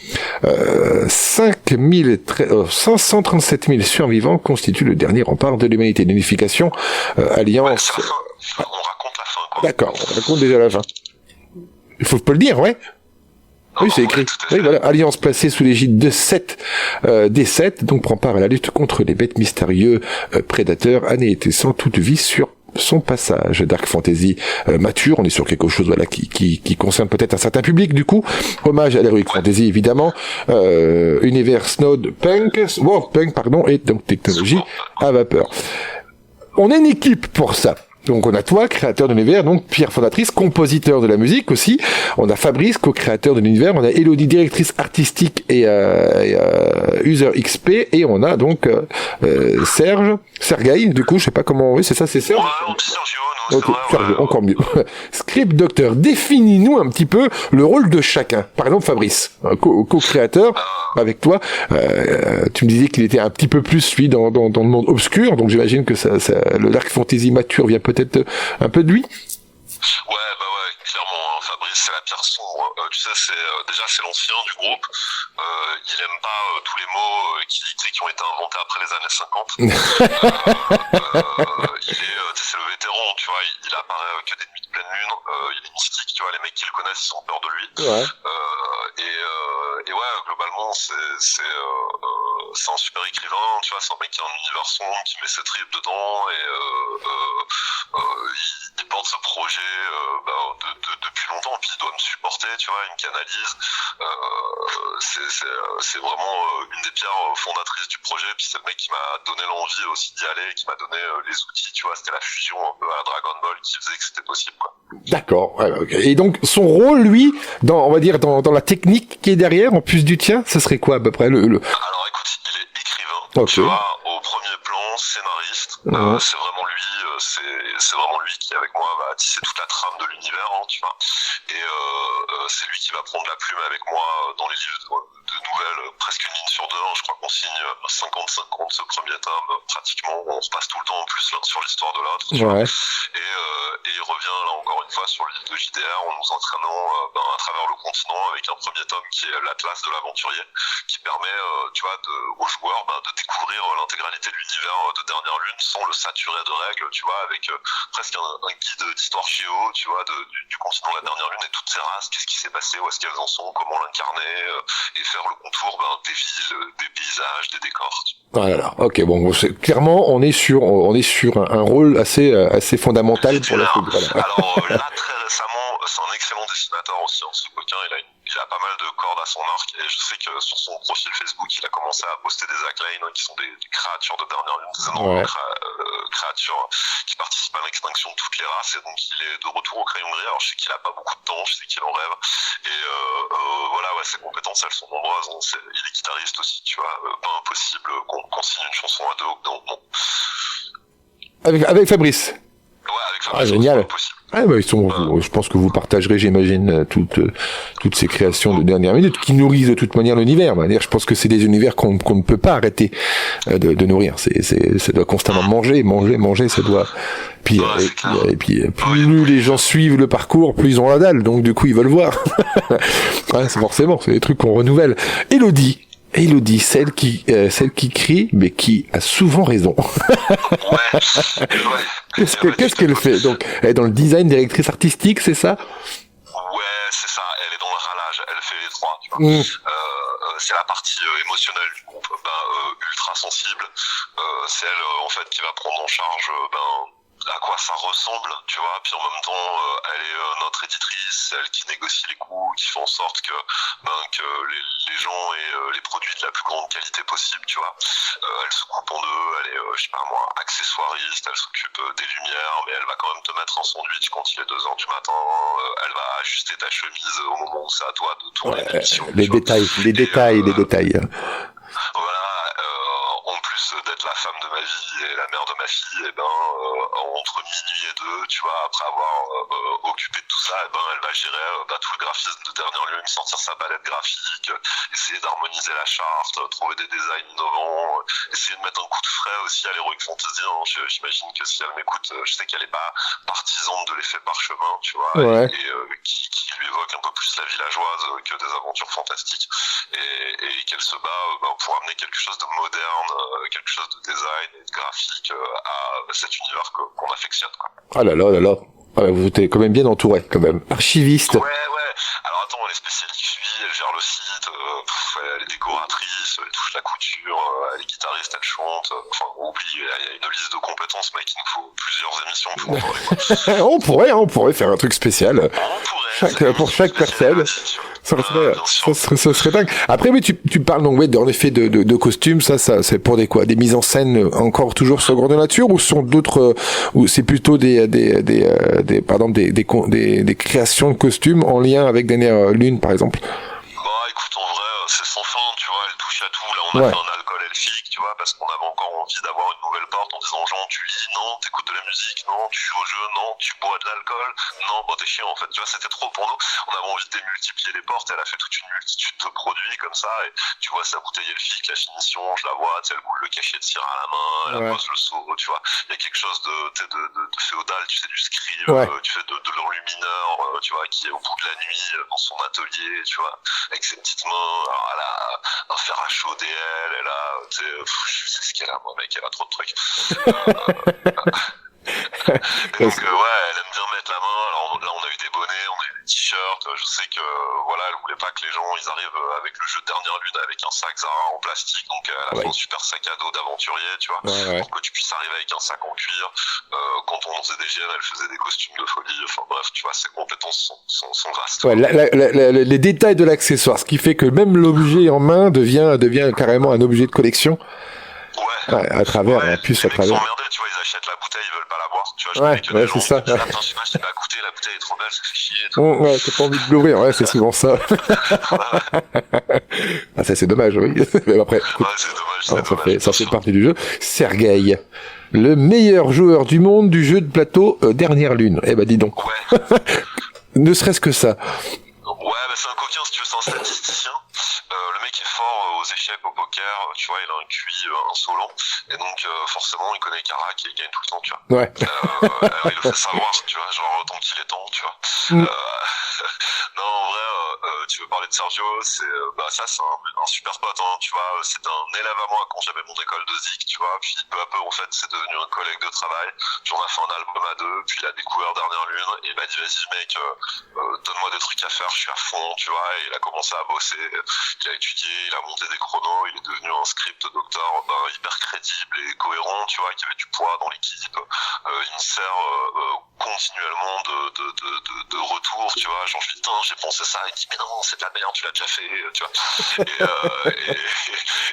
537 000 survivants constituent le dernier rempart de l'humanité. L'unification, alliance... Ouais, on raconte la fin, quoi. D'accord, on raconte déjà la fin. Il faut pas le dire, ouais. Oui, c'est écrit. Oui, voilà. Alliance placée sous l'égide de 7 des 7, donc prend part à la lutte contre les bêtes mystérieux prédateurs, anéantissant toute vie sur son passage. Dark Fantasy mature, on est sur quelque chose qui concerne peut-être un certain public du coup. Hommage à l'Heroic Fantasy évidemment. Univers Snowd Punk, World Punk pardon, et donc technologie à vapeur. On est une équipe pour ça. Donc on a toi, créateur de l'univers, donc Pierre, fondatrice, compositeur de la musique aussi. On a Fabrice, co-créateur de l'univers. On a Elodie, directrice artistique et user XP. Et on a donc Sergueï, du coup, je sais pas comment... Oui, c'est ça, c'est Serge. Ouais, on dit Sergio, nous, okay, c'est vrai. Sergio, encore mieux. Script Docteur, définis-nous un petit peu le rôle de chacun. Par exemple, Fabrice, co-créateur avec toi. Tu me disais qu'il était un petit peu plus, lui, dans le monde obscur. Donc j'imagine que le Dark Fantasy mature vient peut-être un peu de lui. Ouais, clairement, hein, Fabrice, c'est la pierre sombre. Tu sais, c'est l'ancien du groupe. Il aime pas tous les mots qui ont été inventés après les années 50. C'est le vétéran, tu vois, il apparaît que des nuits de pleine lune. Il est mystique, tu vois, les mecs qui le connaissent, ils ont peur de lui. Ouais. Et ouais, globalement, c'est un super écrivain, tu vois, c'est un mec qui a un univers sombre, qui met ses tripes dedans, et il porte ce projet depuis longtemps, puis il doit me supporter, tu vois, il me canalise. C'est vraiment une des pierres fondatrices du projet, puis c'est le mec qui m'a donné l'envie aussi d'y aller, qui m'a donné les outils, tu vois, c'était la fusion un peu à la Dragon Ball qui faisait que c'était possible, quoi. D'accord, ouais, okay. Et donc son rôle, lui, on va dire dans la technique qui est derrière, en plus du tien, ce serait quoi à peu près Alors écoute, il est écrivain, okay. Tu vois, au premier plan, scénariste, c'est vraiment lui, c'est vraiment lui qui avec moi va tisser toute la trame de l'univers, hein, tu vois. Et c'est lui qui va prendre la plume avec moi dans les livres de nouvelles, presque une ligne sur deux, hein, je crois qu'on signe 50-50 ce premier tome, pratiquement, on se passe tout le temps en plus l'un sur l'histoire de l'autre, tu vois. Et revient là encore une fois sur l'île de JDR en nous entraînant à travers le continent avec un premier tome qui est l'Atlas de l'aventurier, qui permet aux joueurs de découvrir l'intégralité de l'univers de Dernière Lune sans le saturer de règles, tu vois, avec presque un guide d'histoire géo, tu vois, du continent de la Dernière Lune et toutes ses races, qu'est-ce qui s'est passé, où est-ce qu'elles en sont, comment l'incarner, et faire le contour des villes, des paysages, des décors. Ah là là, ok, bon, clairement, on est sur un rôle assez fondamental pour la football. Voilà. Alors là, très récemment, c'est un excellent dessinateur aussi, ce coquin, il a pas mal de cordes à son arc, et je sais que sur son profil Facebook, il a commencé à poster des Acklane, qui sont des créatures de Dernière Lune, des énormes créatures qui participent à l'extinction de toutes les races, et donc il est de retour au crayon gris. Alors je sais qu'il a pas beaucoup de temps, je sais qu'il en rêve, et ses compétences, elles sont nombreuses, hein. Il est guitariste aussi, tu vois, pas impossible qu'on signe une chanson à deux au bout d'un moment. Avec Fabrice. Ouais, avec Fabrice. Ah, génial. Je pense que vous partagerez, j'imagine, toutes ces créations de dernière minute qui nourrissent de toute manière l'univers. Je pense que c'est des univers qu'on ne peut pas arrêter de nourrir. Ça doit constamment manger, ça doit. Et puis plus les gens suivent le parcours, plus ils ont la dalle. Donc du coup, ils veulent voir. C'est des trucs qu'on renouvelle. Elodie, celle qui crie, mais qui a souvent raison. Qu'est-ce qu'elle fait? Donc, elle est dans le design, directrice artistique, c'est ça? Ouais, c'est ça. Elle est dans le râlage. Elle fait les trois, tu vois. C'est la partie émotionnelle du groupe, ultra sensible. C'est elle, en fait, qui va prendre en charge, à quoi ça ressemble, tu vois, puis en même temps elle est notre éditrice, c'est elle qui négocie les coûts, qui fait en sorte que les gens aient les produits de la plus grande qualité possible, tu vois. Elle se coupe en deux, elle est, accessoiriste, elle s'occupe des lumières, mais elle va quand même te mettre un sandwich quand il est 2h du matin, elle va ajuster ta chemise au moment où c'est à toi de tourner l'émission. Les détails. Voilà, en plus d'être la femme de ma vie et la mère de ma fille, entre minuit et 2, tu vois, après avoir occupé de tout ça, elle va gérer tout le graphisme de Dernière Lune, sortir sa palette graphique, essayer d'harmoniser la charte, trouver des designs innovants, essayer de mettre un coup de frais aussi à l'Heroic Fantasy. J'imagine que si elle m'écoute, je sais qu'elle est pas partisane de l'effet parchemin, tu vois, et qui lui évoque un peu plus la villageoise que des aventures fantastiques, et qu'elle se bat pour amener quelque chose de moderne, quelque chose de design et de graphique à cet univers qu'on affectionne, quoi. Ah là là. Vous êtes quand même bien entouré, quand même. Archiviste. Ouais. Alors attends, elle est spécialiste, elle gère le site, elle est décoratrice, elle touche la couture, elle est guitariste, elle chante. Il y a une liste de compétences, mec, il nous faut plusieurs émissions pour en parler. On pourrait faire un truc spécial. Pour chaque personne. Ça serait dingue. Après, mais tu parles donc, en effet, de costumes, ça, c'est pour des mises en scène encore toujours sur grande nature, ou sont d'autres, ou c'est plutôt des créations de costumes en lien avec Dernière Lune, par exemple? Écoute, en vrai, c'est sans fin, tu vois, elle touche à tout. Là, on a fait un alcool elfique, tu vois, parce qu'on avait encore envie d'avoir une nouvelle porte en disant, Jean, tu lis, non, t'écoutes de la musique, non, tu joues au jeu, non, tu bois de l'alcool, non, t'es chiant, en fait, tu vois, c'était trop pour nous. On avait envie de démultiplier les portes, elle a fait toute une multitude de produits comme ça, et tu vois, sa bouteille elfique, la finition, je la vois, tu sais, elle coule le cachet de cire à la main, elle pose le seau, tu vois, il y a quelque chose de féodal, tu sais, du scribe, tu fais de l'enlumineur, tu vois, qui est au bout de la nuit, dans son atelier, tu vois, avec ses petites mains. Alors, elle a un fer à chaud DL, elle a, tu sais, je sais ce qu'elle a, moi, mec, elle a trop de trucs. Donc, elle aime bien mettre la main. Alors là, on a eu des bonnets, on a eu des t-shirts. Je sais que, elle voulait pas que les gens, ils arrivent avec le jeu de Dernière Lune avec un sac Zara en plastique. Donc, elle a fait un super sac à dos d'aventurier, tu vois, pour que tu puisses arriver avec un sac en cuir. Quand on faisait des GN, elle faisait des costumes de folie. Enfin, bref, tu vois, ses compétences sont vastes. Les détails de l'accessoire, ce qui fait que même l'objet en main devient carrément un objet de collection. À travers, en plus, à travers. Ils sont emmerdés, tu vois, ils achètent la bouteille, ils veulent pas la boire, tu vois. C'est ça. Attends, je t'ai pas goûté, la bouteille est trop belle, ça fait chier. T'as pas envie de l'ouvrir, c'est souvent ça. Ça, c'est dommage, oui. Mais après, ça fait partie du jeu. Sergueï, le meilleur joueur du monde du jeu de plateau Dernière Lune. Dis donc. Ne serait-ce que ça. C'est un coquin, si tu veux, c'est un statisticien. Le mec est fort aux aux échecs, au poker, tu vois, il a un QI insolent, et donc forcément il connaît Karak et il gagne tout le temps, tu vois. Ouais. Il le fait savoir, tu vois, genre tant qu'il est temps, tu vois. Non, en vrai, tu veux parler de Sergio, c'est ça c'est un super pote, hein, tu vois, c'est un élève à moi quand j'avais mon école de zik, tu vois, puis peu à peu en fait c'est devenu un collègue de travail, puis on a fait un album à deux, puis il a découvert Dernière Lune, et il m'a dit vas-y mec, donne-moi des trucs à faire, je suis à fond, tu vois, et il a commencé à bosser, il a étudié, il a monté des chronos, il est devenu un script doctor hyper crédible et cohérent, tu vois, qui avait du poids dans l'équipe, il me sert continuellement de retour, tu vois, genre je lui dis j'ai pensé ça, il dit mais non c'est de la merde, tu l'as déjà fait, tu vois, et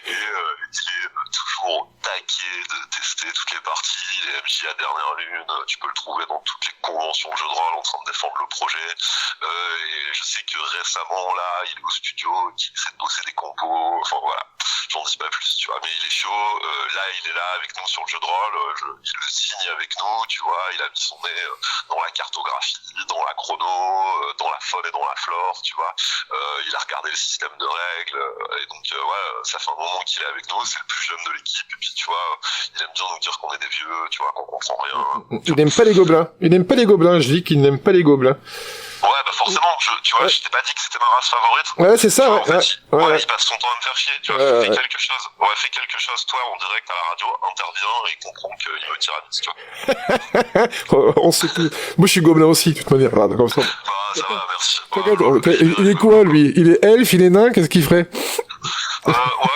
il est toujours taqué de tester toutes les parties, les MJ à Dernière Lune, tu peux le trouver dans toutes les conventions de jeux de rôle en train de défendre le projet, et je sais que récemment là il est au studio, il essaie de bosser des compos, enfin voilà, j'en dis pas plus, tu vois, mais il est chaud, là il est là avec nous sur le jeu de rôle, il le signe avec nous, tu vois, il a mis son nez dans la cartographie, dans la chrono, dans la faune et dans la flore, tu vois, il a regardé le système de règles, et donc ça fait un moment qu'il est avec nous, c'est le plus jeune de l'équipe, et puis tu vois, il aime bien nous dire qu'on est des vieux, tu vois, qu'on comprend rien. Il n'aime pas les gobelins, je dis qu'il n'aime pas les gobelins. Ouais, forcément, tu vois, je t'ai pas dit que c'était ma race favorite. Ouais, c'est ça, tu vois, en fait, il passe son temps à me faire chier, tu vois, fais quelque chose, toi, en direct à la radio, intervient et comprend qu'il me tyrannise, tu vois. On sait tout. Moi, je suis gobelin aussi, de toute manière, là, comme ça. Ça va, merci. Il est quoi, lui? Il est elfe, il est nain, qu'est-ce qu'il ferait? Ouais,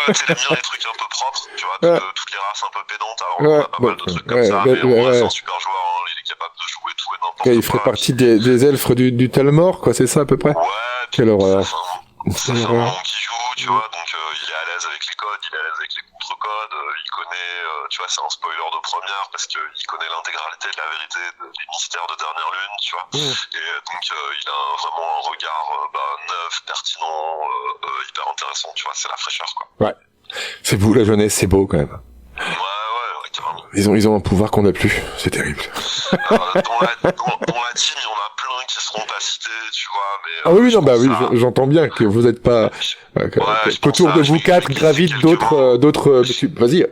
tu sais, il aime bien les trucs un peu propres, tu vois, toutes les races un peu pédantes, alors on a pas mal de trucs comme ça, mais en vrai, c'est un super joueur, hein, il est capable de jouer tout et n'importe quoi. Il ferait partie des elfes du Talmor, quoi, c'est ça, à peu près? Ouais, quelle horreur. Ça fait un moment qu'il joue, tu vois, donc il est à l'aise avec les codes, il est à l'aise avec les contre-codes, il connaît, tu vois, c'est un spoiler de première, parce qu'il connaît l'intégralité de la vérité des mystères de Dernière Lune, tu vois, et donc il a vraiment un regard neuf, pertinent, hyper intéressant, tu vois, c'est la fraîcheur, quoi. Ouais, c'est beau, la jeunesse, c'est beau, quand même. Ouais, carrément. Ils ont un pouvoir qu'on n'a plus, c'est terrible. Dans la team, il y en a plein qui seront pas cités, tu vois, mais... Ah oui, non, bah oui, j'entends bien que vous n'êtes pas... qu'autour de vous quatre gravitent d'autres... Vas-y.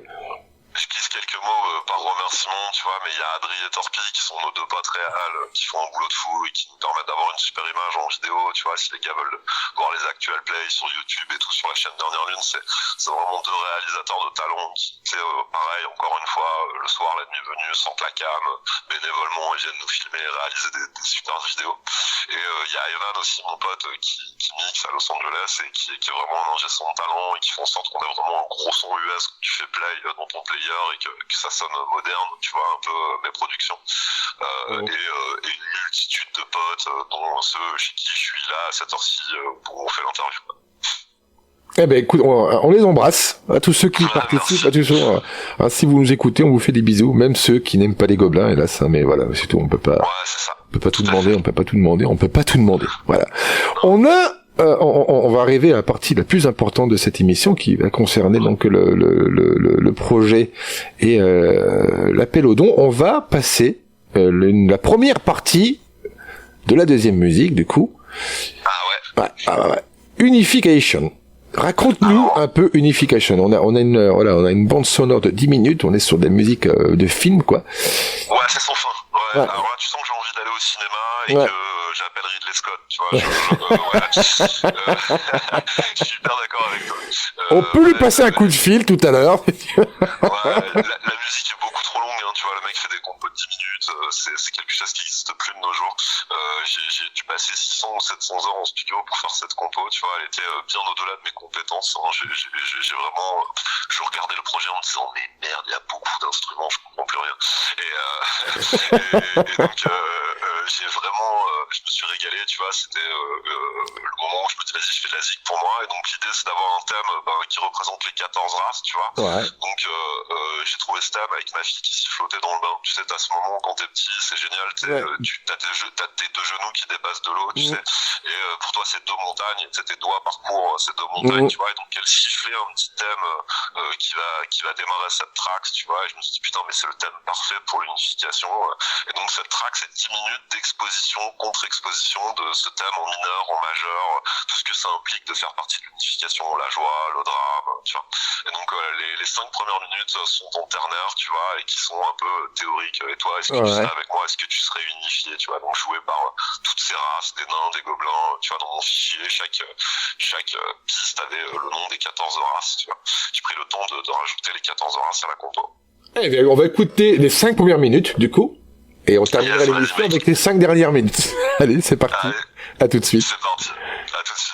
Je glisse quelques mots par remerciement, tu vois, mais il y a Adri et Torpi qui sont nos deux potes réels, qui font un boulot de fou et qui nous permettent d'avoir une super image en vidéo, tu vois, si les gars veulent voir les actuels plays sur YouTube et tout sur la chaîne Dernière Lune, c'est vraiment deux réalisateurs de talent qui, tu sais, pareil, encore une fois, le soir, la nuit venue, sans la cam, bénévolement, ils viennent nous filmer et réaliser des super vidéos. Et il y a Evan aussi, mon pote, qui mixe à Los Angeles et qui est vraiment un ingé son de talent et qui fait en sorte qu'on ait vraiment un gros son US que tu fais play dans ton player et que ça sonne moderne, tu vois, un peu mes productions. Et une multitude de potes, dont ceux chez qui je suis là à cette heure-ci, où on fait l'interview. Eh ben écoute, on les embrasse, à tous ceux qui participent, à tous ceux, si vous nous écoutez, on vous fait des bisous, même ceux qui n'aiment pas les gobelins, hélas, mais voilà, c'est tout, on peut pas, on peut pas tout demander, voilà. On va arriver à la partie la plus importante de cette émission qui va concerner donc le projet et l'appel aux dons. On va passer la première partie de la deuxième musique du coup. Ouais. Unification. Raconte-nous un peu Unification. On a une bande sonore de 10 minutes, on est sur des musiques de films quoi. Ouais, c'est sans fin. Ouais. Alors là, tu sens que j'ai envie d'aller au cinéma et que j'appelle Ridley Scott, tu vois. Je suis hyper d'accord avec toi. On peut lui passer un coup de fil tout à l'heure. La musique est beaucoup trop longue, hein, tu vois, le mec fait des compos de 10 minutes, c'est quelque chose qui n'existe plus de nos jours. J'ai dû passer 600 ou 700 heures en studio pour faire cette compo, tu vois, elle était bien au-delà de mes compétences, hein. J'ai vraiment, je regardais le projet en me disant, mais merde, il y a beaucoup d'instruments, je comprends plus rien. Et donc, j'ai vraiment, je me suis régalé, tu vois, c'était le moment où je me dis, vas-y, je fais de la zik pour moi, et donc l'idée c'est d'avoir un thème qui représente les 14 races, tu vois. Ouais. Donc, j'ai trouvé ce thème avec ma fille qui s'y flottait dans le bain. Tu sais, t'as ce moment quand t'es petit, c'est génial, t'as tes deux genoux qui dépassent de l'eau, tu sais, et pour toi c'est deux montagnes, tes doigts parcourent ces deux montagnes, tu vois, et donc elle sifflait un petit thème qui va démarrer cette track, tu vois, et je me suis dit putain mais c'est le thème parfait pour l'unification, et donc cette track c'est 10 minutes d'exposition, contre-exposition de ce thème en mineur, en majeur, tout ce que ça implique de faire partie de l'unification, la joie, le drame, tu vois. Et donc les 5 premières minutes sont en ternaire, tu vois, et qui sont un peu théoriques. Et toi, est-ce que tu serais avec moi, est-ce que tu serais unifié, tu vois, donc joué par toutes ces races, des nains, des gobelins, tu vois, dans mon fichier, chaque piste avait le nom des 14 races, tu vois. J'ai pris le temps de rajouter les 14 races à la compo. Eh bien, on va écouter les 5 premières minutes, du coup, et on terminera l'émission avec les 5 dernières minutes. Allez, c'est parti. Allez, à tout de suite. c'est parti. À tout de suite.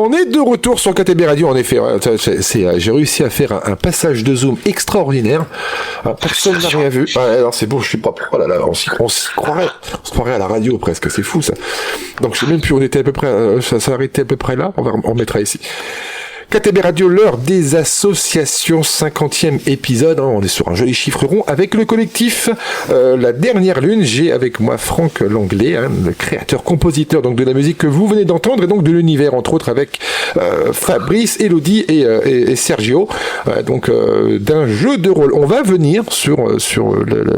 On est de retour sur KTB Radio, en effet. J'ai réussi à faire un passage de zoom extraordinaire. Personne n'a rien vu. Alors c'est bon, je suis pas. Oh là là, on se croirait à la radio presque. C'est fou ça. Donc je sais même plus. On était à peu près. Ça s'est arrêté à peu près là. On remettra ici. KTB Radio, l'heure des associations, 50e épisode, on est sur un joli chiffre rond, avec le collectif La Dernière Lune. J'ai avec moi Franck Langlais, le créateur-compositeur donc de la musique que vous venez d'entendre, et donc de l'univers, entre autres avec Fabrice, Elodie et Sergio, donc d'un jeu de rôle. On va venir sur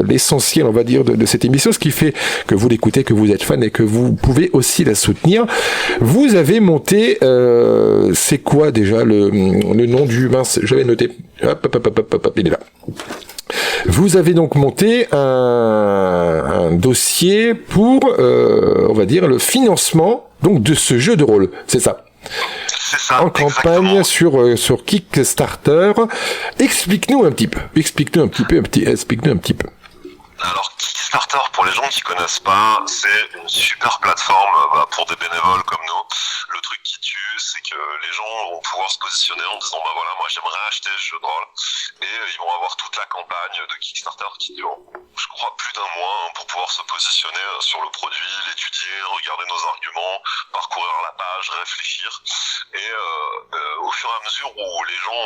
l'essentiel, on va dire, de cette émission, ce qui fait que vous l'écoutez, que vous êtes fan et que vous pouvez aussi la soutenir. Vous avez monté, c'est quoi déjà le nom du... Mince, j'avais noté. Hop, il est là. Vous avez donc monté un dossier pour, on va dire, le financement donc de ce jeu de rôle. C'est ça. C'est ça. En campagne sur Kickstarter. Explique-nous un petit peu. Explique-nous un petit peu. Alors Kickstarter, pour les gens qui connaissent pas, c'est une super plateforme pour des bénévoles comme nous. Le truc qui tue, c'est que les gens vont pouvoir se positionner en disant bah voilà, moi j'aimerais acheter ce jeu de rôle, et ils vont avoir toute la campagne de Kickstarter qui dure, je crois, plus d'un mois pour pouvoir se positionner sur le produit, l'étudier, regarder nos arguments, parcourir la page, réfléchir, et au fur et à mesure où les gens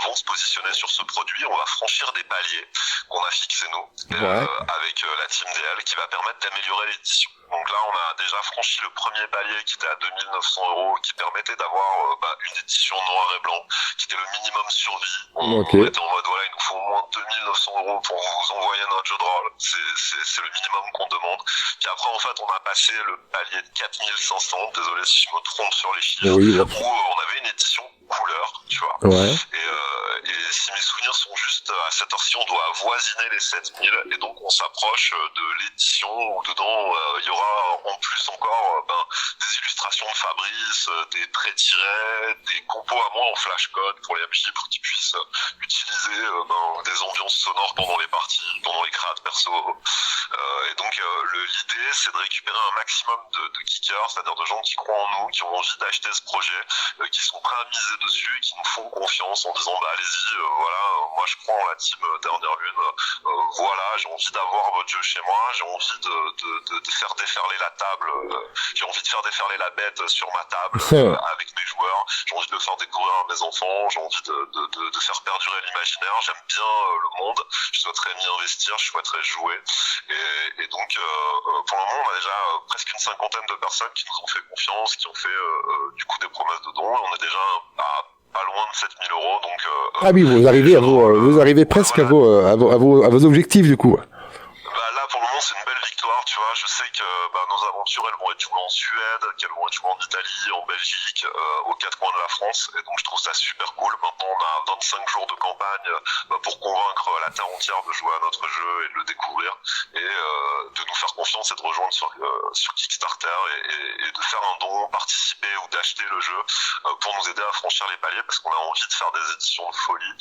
vont se positionner sur ce produit, on va franchir des paliers qu'on a fixés nous. Avec la team DL qui va permettre d'améliorer l'édition. Donc là, on a déjà franchi le premier palier qui était à 2 900 €, qui permettait d'avoir une édition noir et blanc, qui était le minimum survie. On était en mode, voilà, il nous faut au moins 2 900 € pour vous envoyer notre jeu de rôle. C'est le minimum qu'on demande. Puis après, en fait, on a passé le palier de 4 500, désolé si je me trompe sur les chiffres, où on avait une édition couleur, tu vois. Et si mes souvenirs sont justes, à cette heure-ci, on doit avoisiner les 7000, et donc on s'approche de l'édition où dedans il y aura en plus encore des illustrations de Fabrice, des traits tirés, des compos à moi en flashcode pour les MJ pour qu'ils puissent utiliser des ambiances sonores pendant les parties, pendant les créas de perso. Et donc l'idée, c'est de récupérer un maximum de kickers, c'est-à-dire de gens qui croient en nous, qui ont envie d'acheter ce projet, qui sont prêts à miser dessus et qui nous font confiance en disant bah allez-y, voilà, moi je crois en la team Dernière Lune, voilà, j'ai envie d'avoir votre jeu chez moi, j'ai envie de faire déferler la table, j'ai envie de faire déferler la bête sur ma table avec mes joueurs, j'ai envie de le faire découvrir à mes enfants, j'ai envie de faire perdurer l'imaginaire, j'aime bien le monde, je souhaiterais m'y investir, je souhaiterais jouer, et donc pour le moment on a déjà presque une cinquantaine de personnes qui nous ont fait confiance, qui ont fait du coup des promesses de dons, et on est déjà à pas loin de 7 000 €, donc ah oui, vous arrivez presque voilà, à vos objectifs du coup. Là pour le moment c'est une belle victoire, tu vois. Je sais que nos aventures elles vont être jouées en Suède, qu'elles vont être jouées en Italie, en Belgique, aux quatre coins de la France, et donc je trouve ça super cool. Maintenant on a 25 jours de campagne pour convaincre la terre entière de jouer à notre jeu et de le découvrir, et de nous faire confiance et de rejoindre sur Kickstarter et de faire un don, participer ou d'acheter le jeu pour nous aider à franchir les paliers, parce qu'on a envie de faire des éditions de folie.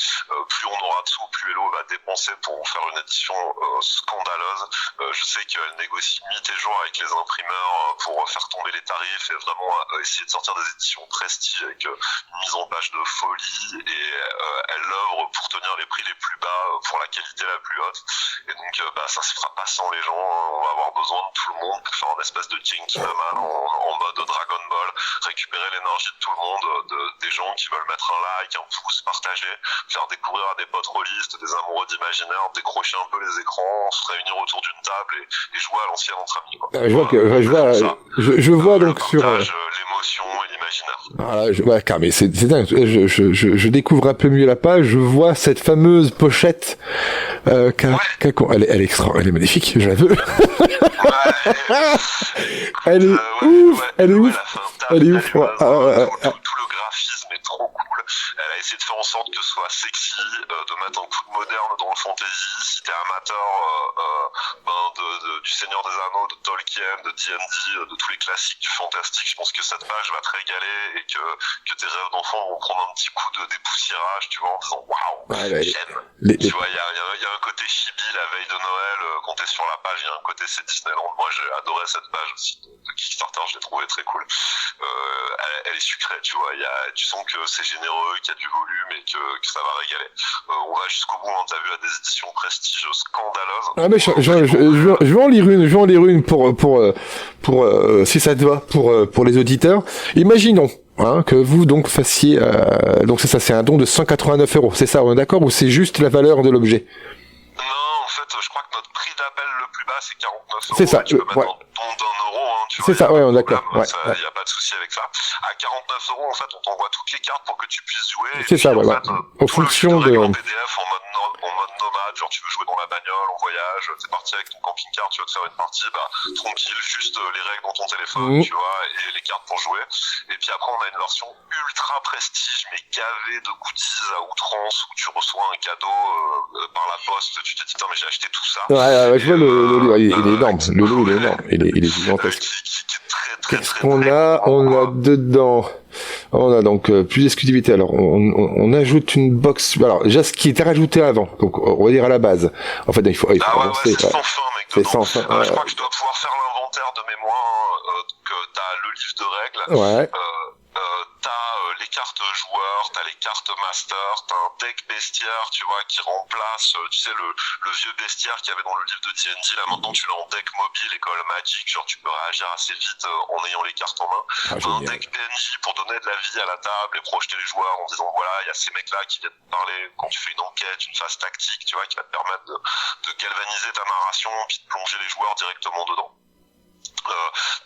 Plus on aura de sous, plus Hello va dépenser pour faire une édition scandaleuse. Je sais qu'elle négocie nuit et jour avec les imprimeurs pour faire tomber les tarifs et vraiment essayer de sortir des éditions prestige avec une mise en page de folie, et elle l'œuvre pour tenir les prix les plus bas pour la qualité la plus haute, et donc ça se fera pas sans les gens, on va avoir besoin de tout le monde pour faire une espèce de Gentleman en mode Dragon Ball, récupérer l'énergie de tout le monde, des gens qui veulent mettre un like, un pouce, partager, faire découvrir à des potes rôlistes, des amoureux d'imaginaire, décrocher un peu les écrans, se réunir autour d'une table et jouer à l'ancienne entre amis, quoi. Je vois donc sur l'émotion et l'imaginaire. Mais c'est dingue. Je découvre un peu mieux la page. Je vois cette fameuse pochette. Elle est magnifique. Je la veux. Elle est ouf. Elle est ouf. Tout le graphisme est trop cool. Elle a essayé de faire en sorte que ce soit sexy, de mettre un coup de moderne dans le fantasy. Si t'es amateur du Seigneur des Anneaux, de Tolkien, de D&D, de tous les classiques du fantastique, je pense que cette page va te régaler et que tes rêves d'enfant vont prendre un petit coup de dépoussiérage, tu vois, en disant waouh, j'aime. Tu vois, il y a un côté chibi la veille de Noël, quand t'es sur la page, il y a un côté c'est Disneyland. Moi j'ai adoré cette page aussi de Kickstarter, je l'ai trouvée très cool. Elle est sucrée, tu vois, tu sens que c'est généreux, qu'il y a du volume et que ça va régaler. On va jusqu'au bout, hein, t'as vu, à des éditions prestige scandaleuses. Ah mais je vais en lire une pour si ça te va pour les auditeurs. Imaginons que vous donc fassiez donc c'est un don de 189 €, c'est ça, on est d'accord, ou c'est juste la valeur de l'objet? Non, en fait, je crois que notre prix d'appel le plus bas c'est 49 €. C'est ça, tu peux mettre un don d'1 €, hein, tu vois. C'est ça, ouais, on est d'accord. Il y a pas de souci avec ça. À 49 €, en fait, on t'envoie toutes les cartes pour que tu puisses jouer. C'est ça, ouais. En fonction de en PDF, en mode nomade, genre tu veux jouer dans la bagnole, en voyage, t'es parti avec ton camping-car, tu vas te faire une partie, tranquille, juste les règles dans ton téléphone, tu vois, et les cartes pour jouer. Et puis après, on a une version ultra prestige, mais gavée de goodies à outrance, où tu reçois un cadeau par la poste, tu te dis, putain, mais j'ai acheté tout ça. Ouais, je vois le il est énorme, le lot il est énorme, il est gigantesque. Qui est très, très, Qu'est-ce qu'on a? On a dedans. On a donc plus d'exclusivité. Alors on ajoute une box. Alors déjà ce qui était rajouté avant. Donc on va dire à la base. En fait il faut avancer. C'est sans fin, mec. C'est sans fin. Je crois que je dois pouvoir faire l'inventaire de mémoire. T'as le livre de règles. Ouais. T'as les cartes joueurs, t'as les cartes master, t'as un deck bestiaire, tu vois, qui remplace, tu sais, le vieux bestiaire qu'il y avait dans le livre de D&D. Là maintenant tu l'as en deck mobile, école magique, genre tu peux réagir assez vite en ayant les cartes en main. T'as un deck PNJ pour donner de la vie à la table et projeter les joueurs en disant voilà, il y a ces mecs là qui viennent te parler quand tu fais une enquête, une phase tactique, tu vois, qui va te permettre de galvaniser ta narration puis de plonger les joueurs directement dedans.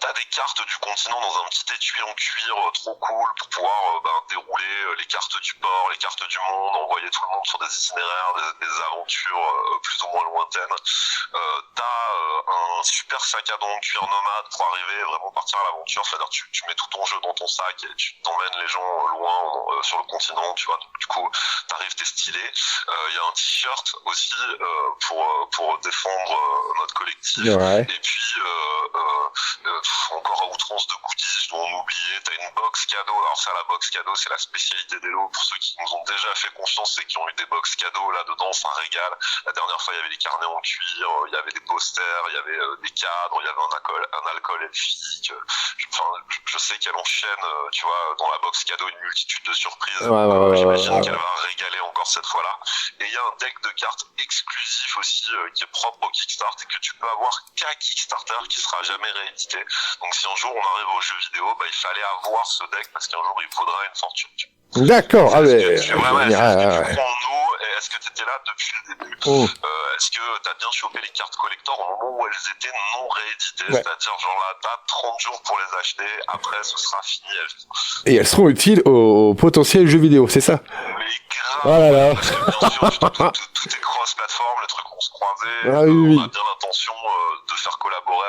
T'as des cartes du continent dans un petit étui en cuir trop cool pour pouvoir dérouler les cartes du port, les cartes du monde, envoyer tout le monde sur des itinéraires, des aventures plus ou moins lointaines. T'as un super sac à dos en cuir nomade pour arriver vraiment partir à l'aventure, c'est-à-dire tu mets tout ton jeu dans ton sac et tu t'emmènes les gens loin sur le continent, tu vois, donc du coup t'arrives, t'es stylé. Il y a un t-shirt aussi pour défendre notre collectif. Ouais. Et puis encore à outrance de goodies, je dois en oublier. T'as une box cadeau. Alors ça, la box cadeau, c'est la spécialité d'Hello. Pour ceux qui nous ont déjà fait confiance et qui ont eu des box cadeaux là-dedans, ça régale. La dernière fois, il y avait des carnets en cuir, il y avait des posters, il y avait des cadres, il y avait un alcool elfique. Je sais qu'elle enchaîne, tu vois, dans la box cadeau une multitude de surprises. J'imagine qu'elle va régaler encore cette fois-là. Et il y a un deck de cartes exclusif aussi qui est propre au Kickstarter et que tu peux avoir qu'à Kickstarter, qui sera jamais réédité. Donc si un jour on arrive au jeu vidéo, il fallait avoir ce deck parce qu'un jour il vaudra une fortune. D'accord, est-ce que tu crois en nous, et est-ce que tu étais là depuis le début? Est-ce que tu as bien chopé les cartes collector au moment où elles étaient non rééditées? C'est-à-dire genre là, t'as 30 jours pour les acheter, après ce sera fini à vie. Et elles seront utiles au potentiel jeu vidéo, c'est ça? Mais grave, oh là là. parce que bien sûr, tout est cross-platform, les trucs vont se croiser, on a bien l'intention de faire collaborer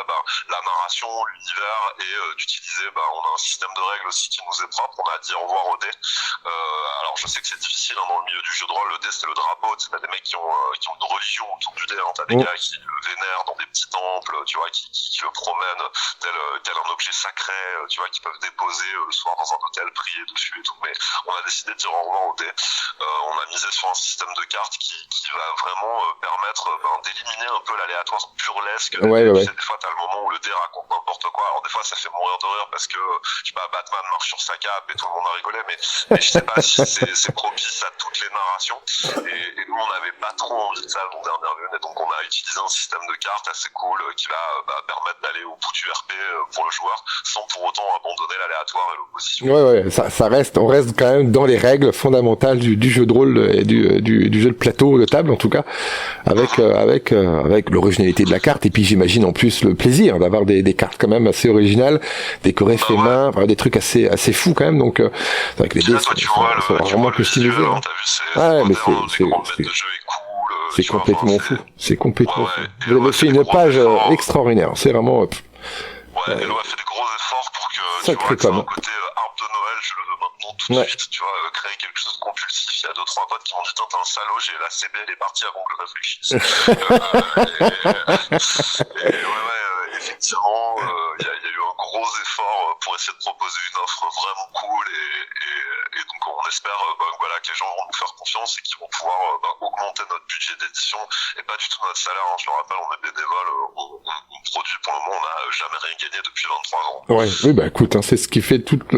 la narration, l'univers, et d'utiliser, on a un système de règles aussi qui nous est propre, on a dit au revoir au dé. Alors je sais que c'est difficile dans le milieu du jeu de rôle, le dé c'est le drapeau, t'as des mecs qui ont une religion autour du dé, t'as des gars qui le vénèrent dans des petits temples, tu vois, qui le promènent tel un objet sacré, tu vois, qui peuvent déposer le soir dans un hôtel, prier dessus et tout, mais on a décidé de dire au revoir au dé. On a misé sur un système de cartes qui va vraiment permettre d'éliminer un peu l'aléatoire burlesque. Tu sais, des fois t'as le moment où le dé raconte n'importe quoi, alors des fois ça fait mourir de rire parce que je sais pas, Batman marche sur sa cape et tout le monde a rigolé, mais je sais pas si c'est propice à toutes les narrations, et nous on n'avait pas trop envie de ça dans Dernière Lune, et donc on a utilisé un système de cartes assez cool qui va permettre d'aller au bout du RP pour le joueur sans pour autant abandonner l'aléatoire et l'opposition. Ça reste, on reste quand même dans les règles fondamentales du jeu de rôle et du jeu de plateau, de table en tout cas, avec l'originalité de la carte, et puis j'imagine en plus le plaisir d'avoir des cartes quand même assez originales, décorées fait main, des trucs assez fous quand même, donc c'est vrai que les dés sont vraiment customisés. C'est complètement fou. C'est complètement fou. Vous avez fait une page extraordinaire. C'est vraiment. Hello a fait des gros efforts pour que tu vois, un côté arbre de Noël, je le veux maintenant tout tout de suite, tu vois, créer quelque chose de compulsif. Il y a 2-3 potes qui m'ont dit, t'es un salaud, j'ai la CB, elle est partie avant que je réfléchisse. Effectivement, il y a eu un gros effort pour essayer de proposer une offre vraiment cool et donc on espère que les gens vont nous faire confiance et qu'ils vont pouvoir augmenter notre budget d'édition et pas du tout notre salaire. Je le rappelle, on est bénévole, on produit pour le moment, on n'a jamais rien gagné depuis 23 ans. Ouais, oui, écoute, c'est ce qui fait toutes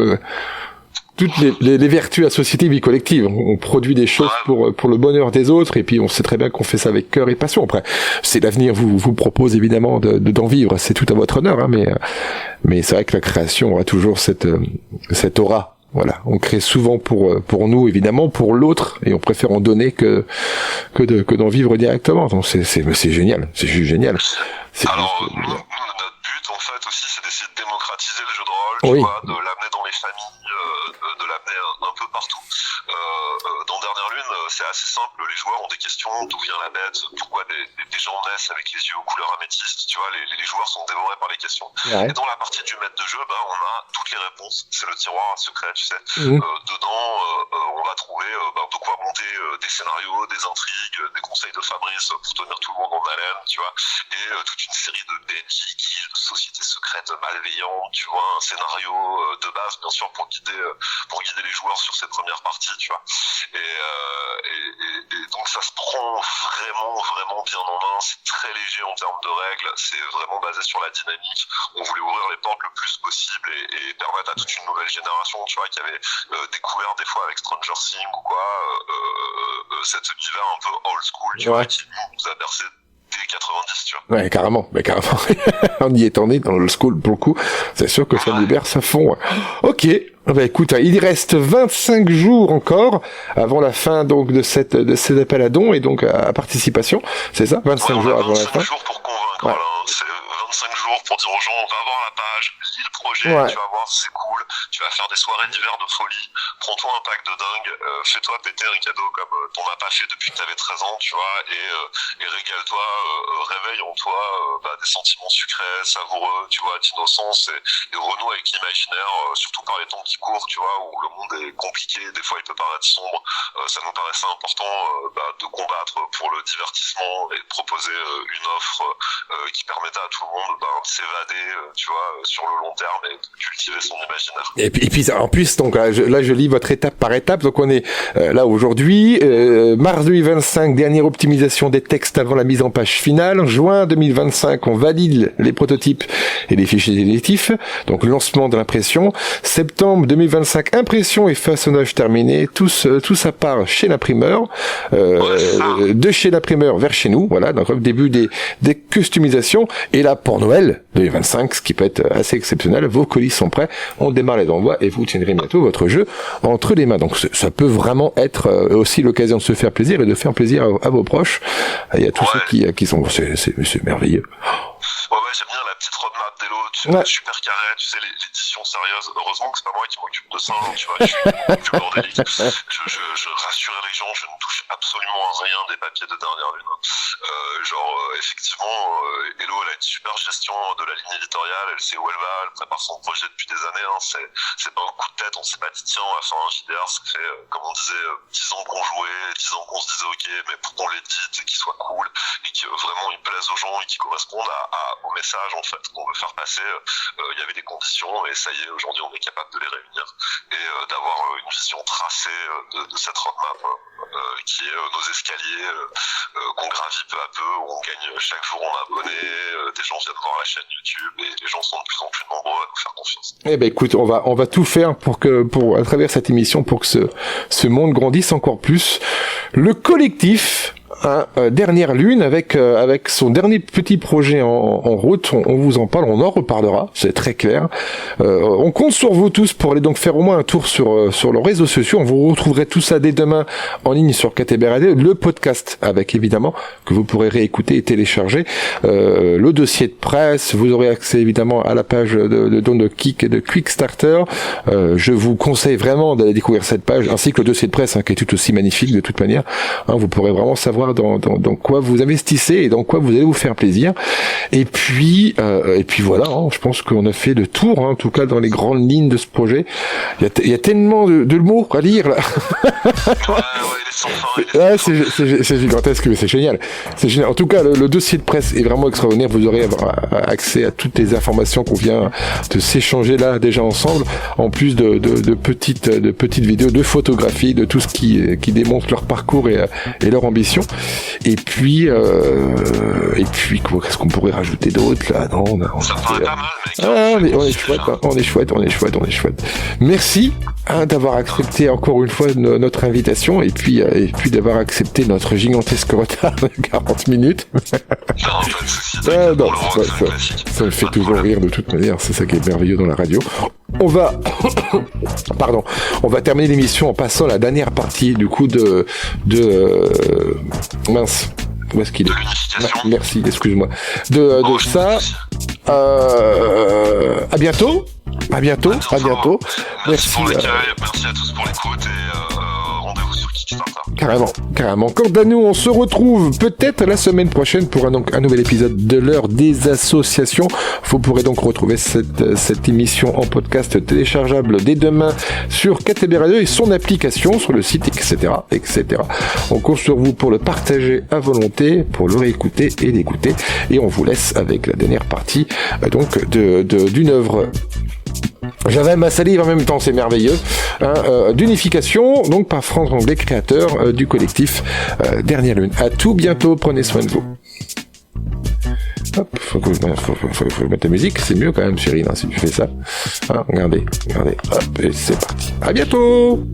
les vertus associatives et collectives. On produit des choses pour le bonheur des autres, et puis on sait très bien qu'on fait ça avec cœur et passion. Après, c'est l'avenir vous propose évidemment d'en vivre, c'est tout à votre honneur, hein, mais c'est vrai que la création aura toujours cette aura. Voilà, on crée souvent pour nous, évidemment, pour l'autre, et on préfère en donner que d'en vivre directement. Donc c'est génial, c'est juste génial. Alors nous, notre but en fait aussi, c'est d'essayer de démocratiser le jeu de rôle, tu vois, de l'amener dans les familles, de l'amener un peu partout. Dans Dernière Lune, c'est assez simple, les joueurs ont des questions, d'où vient la bête, pourquoi des gens naissent avec les yeux aux couleurs améthystes, tu vois, les joueurs sont dévorés par les questions. Ouais. Et dans la partie du maître de jeu, on a toutes les réponses, c'est le tiroir à secret, tu sais. Dedans, on va trouver de quoi monter des scénarios, des intrigues, des conseils de Fabrice pour tenir tout le monde en haleine, tu vois, et toute une série de PNJ, de sociétés secrètes malveillantes, tu vois, un scénario de base, bien sûr, pour guider les joueurs sur cette première partie, tu vois. Et donc ça se prend vraiment bien en main, c'est très léger en termes de règles, c'est vraiment basé sur la dynamique. On voulait ouvrir les portes le plus possible et permettre à toute une nouvelle génération, tu vois, qui avait découvert des fois avec Stranger Things ou quoi, cet univers un peu old school, tu vois, qui nous a bercé dès 90, tu vois. Ouais, carrément. On y est né dans le school pour le coup. C'est sûr que ça nous berce à fond. Ok. Écoute, il reste 25 jours encore avant la fin donc de cet appel à dons et donc à participation. C'est ça? 25 jours avant la fin. 25 jours pour convaincre, voilà. C'est 25 jours pour dire aux gens, on va voir la page, lis le projet, tu vas voir, c'est cool, tu vas faire des soirées d'hiver de folie, prends-toi un pack de dingue, fais-toi péter un cadeau comme t'en as pas fait depuis que t'avais 13 ans, tu vois, et régale-toi, réveille en toi des sentiments sucrés, savoureux, tu vois, d'innocence et renoue avec l'imaginaire, surtout par les temps qui courent, tu vois, où le monde est compliqué, des fois il peut paraître sombre, ça nous paraissait important de combattre pour le divertissement et de proposer une offre qui permettait à tout le monde de s'évader, tu vois, sur le long terme et de cultiver son imaginaire. Et puis en plus, donc là je lis votre étape par étape. Donc on est là aujourd'hui, mars 2025, dernière optimisation des textes avant la mise en page finale. Juin 2025, on valide les prototypes et les fichiers définitifs. Donc lancement de l'impression. Septembre 2025, impression et façonnage terminé. Tout ça part chez l'imprimeur, de chez l'imprimeur vers chez nous. Voilà, donc début des customisations. Et là pour Noël 2025, ce qui peut être assez exceptionnel, vos colis sont prêts, on démarre les envois et vous tiendrez bientôt votre jeu entre les mains. Donc ça peut vraiment être aussi l'occasion de se faire plaisir et de faire plaisir à vos proches. Il y a tous ceux qui sont... C'est merveilleux. Ouais, j'aime bien la petite roadmap d'Elo, tu sais, super carré, tu sais, l'édition sérieuse. Heureusement que c'est pas moi qui m'occupe de ça, tu vois, je suis plus bordélique. Je rassurais les gens, je ne touche absolument à rien des papiers de Dernière Lune. Effectivement, Elo, elle a une super gestion de la ligne éditoriale, elle sait où elle va, elle prépare son projet depuis des années, c'est pas un coup de tête, on s'est pas dit, tiens, on va faire un JDR, ça fait, comme on disait, 10 ans qu'on jouait, 10 ans qu'on se disait, ok, mais pour qu'on l'édite et qu'il soit cool, et que vraiment il plaise aux gens et qu'il corresponde au message en fait qu'on veut faire passer. Il y avait des conditions et ça y est, aujourd'hui on est capable de les réunir et d'avoir une vision tracée de cette roadmap qui est nos escaliers qu'on gravit peu à peu, où on gagne chaque jour en abonnés, des gens viennent voir la chaîne YouTube et les gens sont de plus en plus nombreux à nous faire confiance. Eh ben écoute, on va tout faire pour à travers cette émission pour que ce monde grandisse encore plus. Le collectif Dernière Lune avec son dernier petit projet en route, on vous en parle, on en reparlera, c'est très clair. On compte sur vous tous pour aller donc faire au moins un tour sur leurs réseaux sociaux. On vous retrouverez tout ça dès demain en ligne sur KTB Radio, le podcast avec évidemment que vous pourrez réécouter et télécharger, le dossier de presse. Vous aurez accès évidemment à la page de don de Kik et de Quickstarter. Je vous conseille vraiment d'aller découvrir cette page ainsi que le dossier de presse qui est tout aussi magnifique de toute manière. Vous pourrez vraiment savoir savoir dans quoi vous investissez et dans quoi vous allez vous faire plaisir. Et puis voilà, hein, je pense qu'on a fait le tour, hein, en tout cas dans les grandes lignes de ce projet. Il y a tellement de mots à lire là. Ouais, c'est gigantesque, mais c'est génial. C'est génial. En tout cas, le dossier de presse est vraiment extraordinaire. Vous aurez accès à toutes les informations qu'on vient de s'échanger là déjà ensemble, en plus de petites vidéos, de photographies, de tout ce qui démontre leur parcours et leur ambition. Et puis qu'est-ce qu'on pourrait rajouter d'autre là? Non, ça paraît pas mal, mec. Mais on est chouette, on est chouette. Merci d'avoir accepté encore une fois notre invitation et puis d'avoir accepté notre gigantesque retard de 40 minutes. Non, pas de soucis. Ça me fait toujours rire de toute manière, c'est ça qui est merveilleux dans la radio. On va terminer l'émission en passant à la dernière partie du coup de mince. Où est-ce qu'il est? Merci, excuse-moi. De ça. À bientôt. Merci pour l'accueil, merci à tous pour l'écoute et rendez-vous sur Kickstarter. Carrément. Quant à nous, on se retrouve peut-être la semaine prochaine pour un nouvel épisode de l'heure des associations. Vous pourrez donc retrouver cette émission en podcast téléchargeable dès demain sur KTB Radio et son application sur le site, etc. On compte sur vous pour le partager à volonté, pour le réécouter et l'écouter. Et on vous laisse avec la dernière partie donc d'une œuvre. J'avais ma salive en même temps, c'est merveilleux. D'unification, donc par Franck Anglais, créateur du collectif Dernière Lune. À tout bientôt, prenez soin de vous. Hop, faut mettre la musique, c'est mieux quand même, Cyril, si tu fais ça. Regardez, hop, et c'est parti. À bientôt.